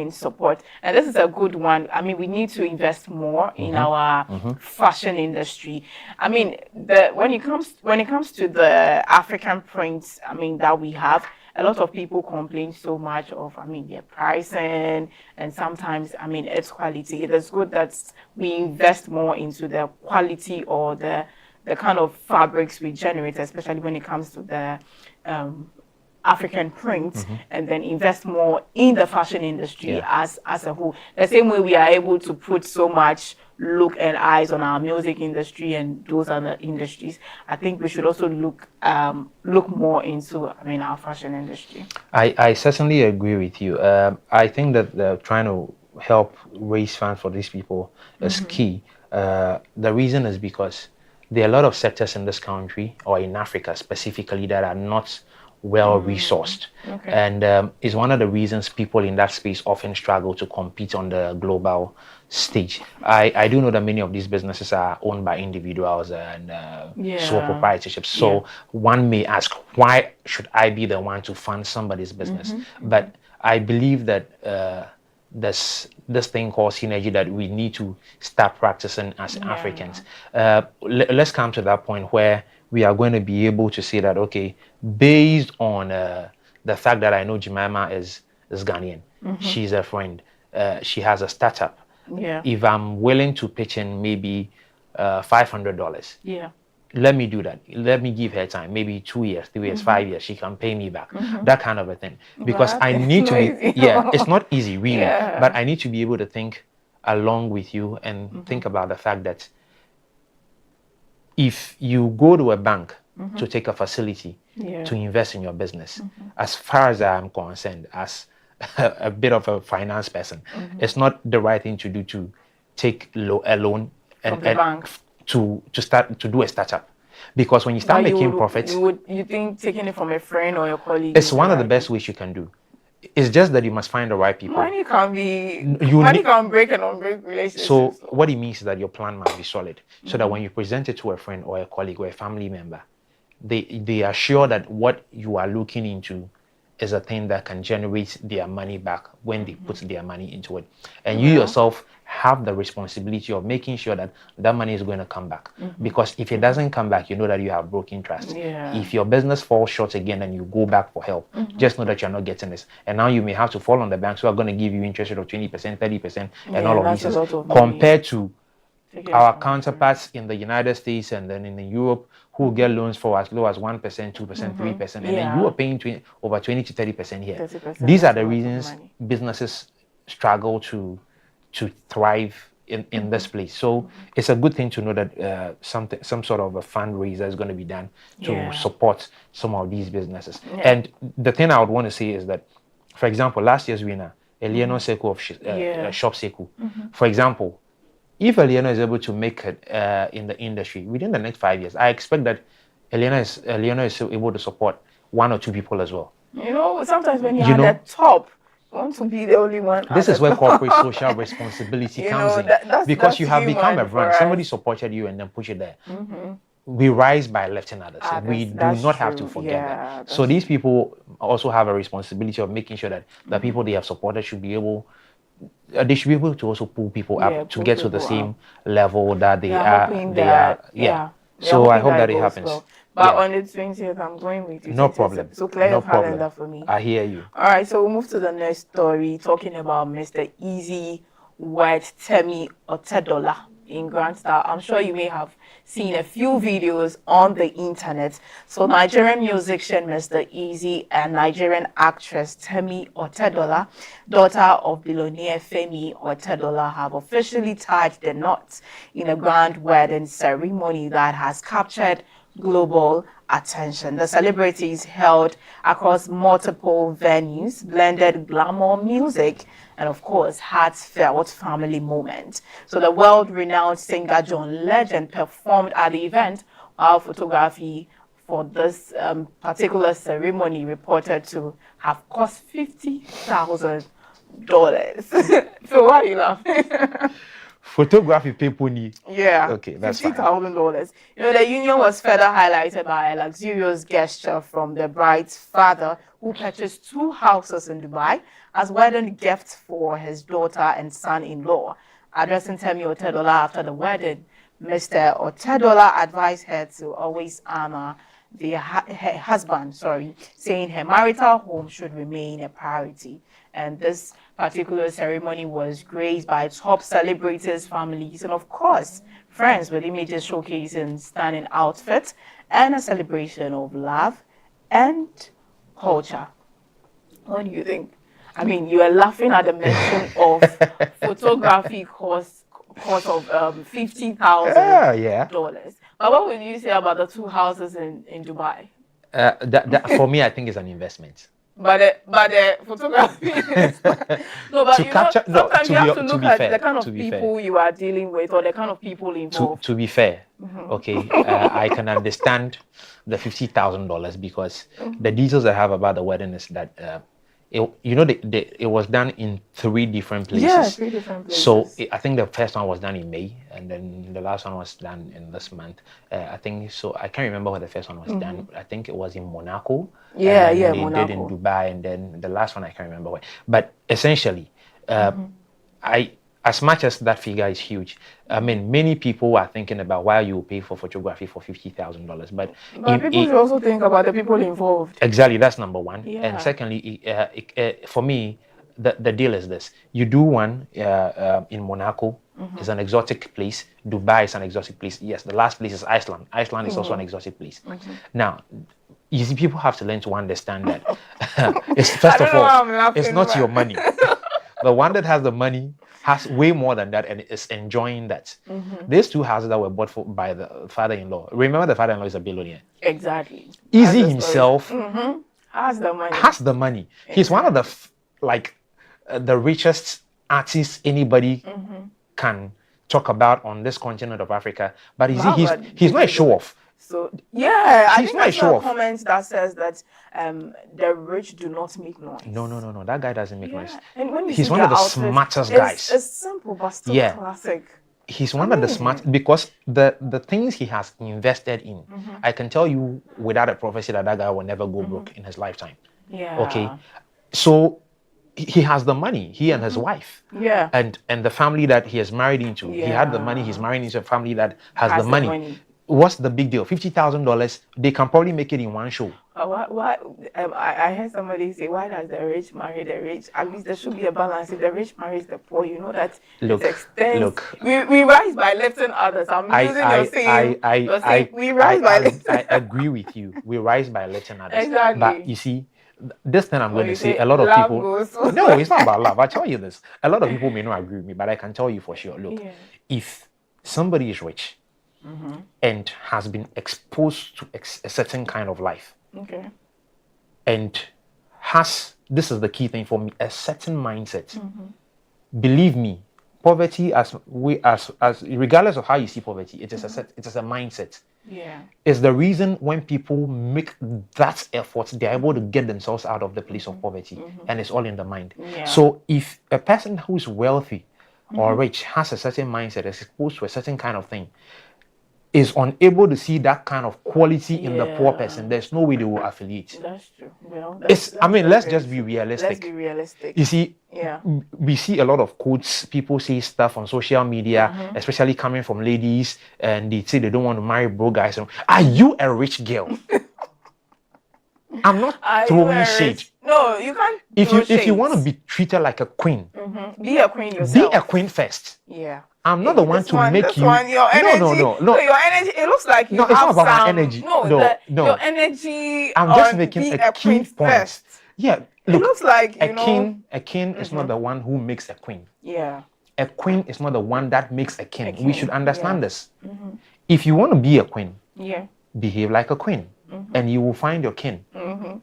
support. And this is a good one. I mean, we need to invest more in our fashion industry. I mean, when it comes to the African prints, I mean, that we have, a lot of people complain so much of, their pricing, and sometimes, its quality. It is good that we invest more into the quality or the kind of fabrics we generate, especially when it comes to the African prints, and then invest more in the fashion industry as a whole. The same way we are able to put so much look and eyes on our music industry and those other industries, I think we should also look more into our fashion industry. I certainly agree with you. I think that trying to help raise funds for these people is key. The reason is because there are a lot of sectors in this country or in Africa specifically that are not well resourced, and it's one of the reasons people in that space often struggle to compete on the global stage. I do know that many of these businesses are owned by individuals and sole proprietorships, so one may ask, why should I be the one to fund somebody's business? But I believe that this thing called synergy that we need to start practicing as Africans. Let's come to that point where we are going to be able to say that, okay, based on the fact that I know Jemima is Ghanaian, she's a friend, she has a startup. If I'm willing to pitch in maybe $500, let me do that. Let me give her time, maybe 2 years, 3 years, 5 years. She can pay me back, that kind of a thing. Because I need to be, it's not easy really, but I need to be able to think along with you and think about the fact that if you go to a bank to take a facility to invest in your business, as far as I'm concerned, as a bit of a finance person, it's not the right thing to do to take a loan and to start to do a startup. Because when you start making profits, you think taking it from a friend or your colleague? It's one of the best ways you can do. It's just that you must find the right people. Money can break and unbreak relationships. So what it means is that your plan must be solid, so that when you present it to a friend or a colleague or a family member, they are sure that what you are looking into is a thing that can generate their money back when they put their money into it. And you yourself have the responsibility of making sure that that money is going to come back. Because if it doesn't come back, you know that you have broken trust. If your business falls short again and you go back for help, just know that you're not getting this. And now you may have to fall on the banks who are going to give you interest rate of 20%, 30%, and all of these, compared to our counterparts in the United States and then in Europe, who get loans for as low as 1%, 2%, 3%, and then you are paying over 20 to 30% here. 30%. These are the reasons businesses struggle to thrive in this place. So it's a good thing to know that some sort of a fundraiser is going to be done to support some of these businesses. And the thing I would want to say is that, for example, last year's winner, Eleanor Seku of Shop Seku, for example, if Eleanor is able to make it in the industry within the next 5 years, I expect that Eleanor is able to support 1 or 2 people as well. Sometimes when you're at the top, you want to be the only one. This is where corporate social responsibility comes in. Because you have become a brand. Somebody supported you and then push it there. We rise by lifting others. We do not have to forget that. So these people also have a responsibility of making sure that the people they have supported should be able to also pull people up to get to the same level that they are. So I hope that it happens. But on the 20th, I'm going with you. No problem. So clear No your calendar problem. for me. I hear you. All right, so we'll move to the next story, talking about Mr. Easy White Temi Otedola in Grand Star. I'm sure you may have seen a few videos on the internet. So Nigerian musician Mr. Easy and Nigerian actress Temi Otedola, daughter of billionaire Femi Otedola, have officially tied the knot in a grand wedding ceremony that has captured global attention. The celebrities held across multiple venues, blended glamour music, and of course, heartfelt family moments. So the world-renowned singer John Legend performed at the event, while photography for this particular ceremony reported to have cost $50,000. So why are you laughing? Photography people need. Yeah. Okay, that's fine. $50,000. You know, the union was further highlighted by a luxurious gesture from the bride's father, who purchased 2 houses in Dubai as wedding gifts for his daughter and son-in-law. Addressing Temi Otedola after the wedding, Mr. Otedola advised her to always honor her husband, saying her marital home should remain a priority. And this particular ceremony was graced by top celebrities, families, and of course, friends, with images showcasing stunning outfits and a celebration of love and culture. What do you think? I mean, you are laughing at the mention of photography cost of $50,000. Yeah. But what would you say about the 2 houses in Dubai? That for me, I think is an investment. But the photography is no, but To you capture- know, no, sometimes to you be- have to to look be at fair, the kind to of be people you are dealing with or the kind of people involved. To be fair, Mhm. okay, I can understand the $50,000 because the details I have about the wedding is that it was done in 3 different places. Yeah, 3 different places. So I think the first one was done in May, and then the last one was done in this month. I think so. I can't remember where the first one was done. I think it was in Monaco. Yeah, and yeah, they did in Monaco. Dubai, and then the last one I can't remember where. But essentially, as much as that figure is huge, I mean, many people are thinking about why you pay for photography for $50,000. But people should also think about the people involved. exactly, that's number one. Yeah. And secondly, for me, the deal is this: you do one in Monaco. It's an exotic place. Dubai is an exotic place. Yes, the last place is Iceland. Iceland is also an exotic place. Now, you see, people have to learn to understand that. It's first of all, it's not your money. The one that has the money has way more than that and is enjoying that. These 2 houses that were bought by the father-in-law. Remember, the father-in-law is a billionaire. Exactly. Easy himself Has the money. has the money. He's one of the the richest artists anybody can talk about on this continent of Africa. But he's not a show-off. So yeah, I He's think not a I saw a show-off. comment that says that the rich do not make noise. No. That guy doesn't make noise. And when you He's see one the of the outfit, smartest guys. It's simple but still Yeah. classic. He's one of the smart because the things he has invested in, I can tell you without a prophecy that guy will never go broke in his lifetime. Yeah. Okay, so he has the money, he and his wife. Yeah. And the family that he is married into, he had the money. He's married into a family that has the money. What's the big deal? $50,000. They can probably make it in one show. I heard somebody say, why does the rich marry the rich? At least there should be a balance. If the rich marries the poor, you know that it extends. We rise by lifting others. I'm using your saying. We rise by lifting. I agree with you. We rise by lifting others. Exactly. But you see, this thing I'm going to you say, say a lot of love people. goes- No, it's not about love. I tell you this. A lot of people may not agree with me, but I can tell you for sure. Look, if somebody is rich and has been exposed to a certain kind of life, Okay. and has, this is the key thing for me, a certain mindset. Believe me, poverty, as regardless of how you see poverty, it is a mindset. Yeah. It's the reason when people make that effort, they're able to get themselves out of the place of poverty, and it's all in the mind. Yeah. So if a person who's wealthy or rich has a certain mindset, is exposed to a certain kind of thing, is unable to see that kind of quality in the poor person, there's no way they will affiliate. That's true. Well, let's just be realistic. Let's be realistic. You see, yeah, we see a lot of quotes. People say stuff on social media, especially coming from ladies, and they say they don't want to marry broke guys. Are you a rich girl? I'm not throwing shade. No, you can't. If you want to be treated like a queen, be a queen yourself. Be a queen first. Yeah. I'm not the one to make you. Your energy, no. Your energy. It looks like you no. It's have not about some, my energy. No. Your energy. I'm just making a key point. First. Yeah. Look, it looks like a king is not the one who makes a queen. Yeah. A queen is not the one that makes a king. We should understand this. If you want to be a queen, behave like a queen, and you will find your king.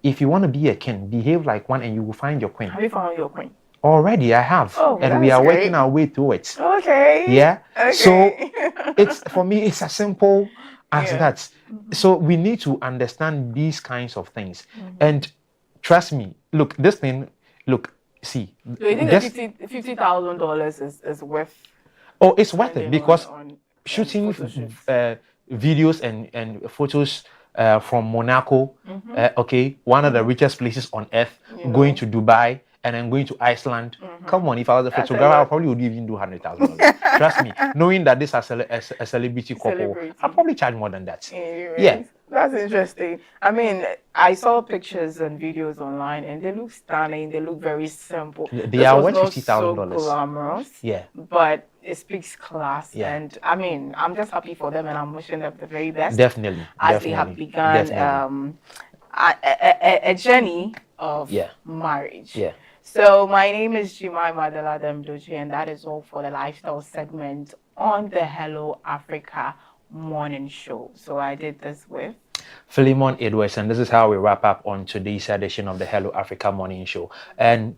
If you want to be a king, behave like one, and you will find your queen. Have you found your queen? Already, I have, and we are working our way through it. Okay. Yeah. Okay. So it's for me, it's as simple as that. So we need to understand these kinds of things, and trust me. Look, this thing. Look, see. So you think $50,000 is worth? Oh, it's worth it because shooting videos and photos. From Monaco, one of the richest places on earth, going to Dubai, and then going to Iceland. Come on, if I was a photographer, I probably would even do $100,000. Trust me, knowing that this is a celebrity couple, I'll probably charge more than that. Yeah. That's interesting. I mean, I saw pictures and videos online, and they look stunning. They look very simple. They are worth $50,000. So glamorous. Yeah. But it speaks class. Yeah. And I mean, I'm just happy for them, and I'm wishing them the very best. Definitely. As they have begun a journey of marriage. Yeah. So my name is Jemima Delademdoji, and that is all for the lifestyle segment on the Hello Africa morning show. So I did this with Philemon Edwards, and this is how we wrap up on today's edition of the Hello Africa morning show. And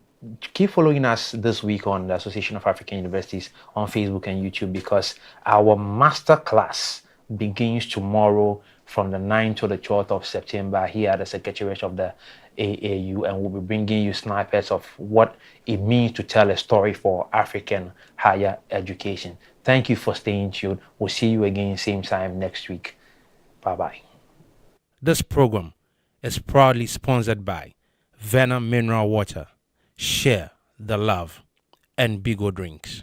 keep following us this week on the Association of African Universities on Facebook and YouTube, because our master class begins tomorrow from the 9th to the 12th of September here at the Secretariat of the AAU, and we'll be bringing you snippets of what it means to tell a story for African higher education. Thank you for staying tuned. We'll see you again same time next week. Bye-bye. This program is proudly sponsored by Venom Mineral Water, Share the Love, and Bigo Drinks.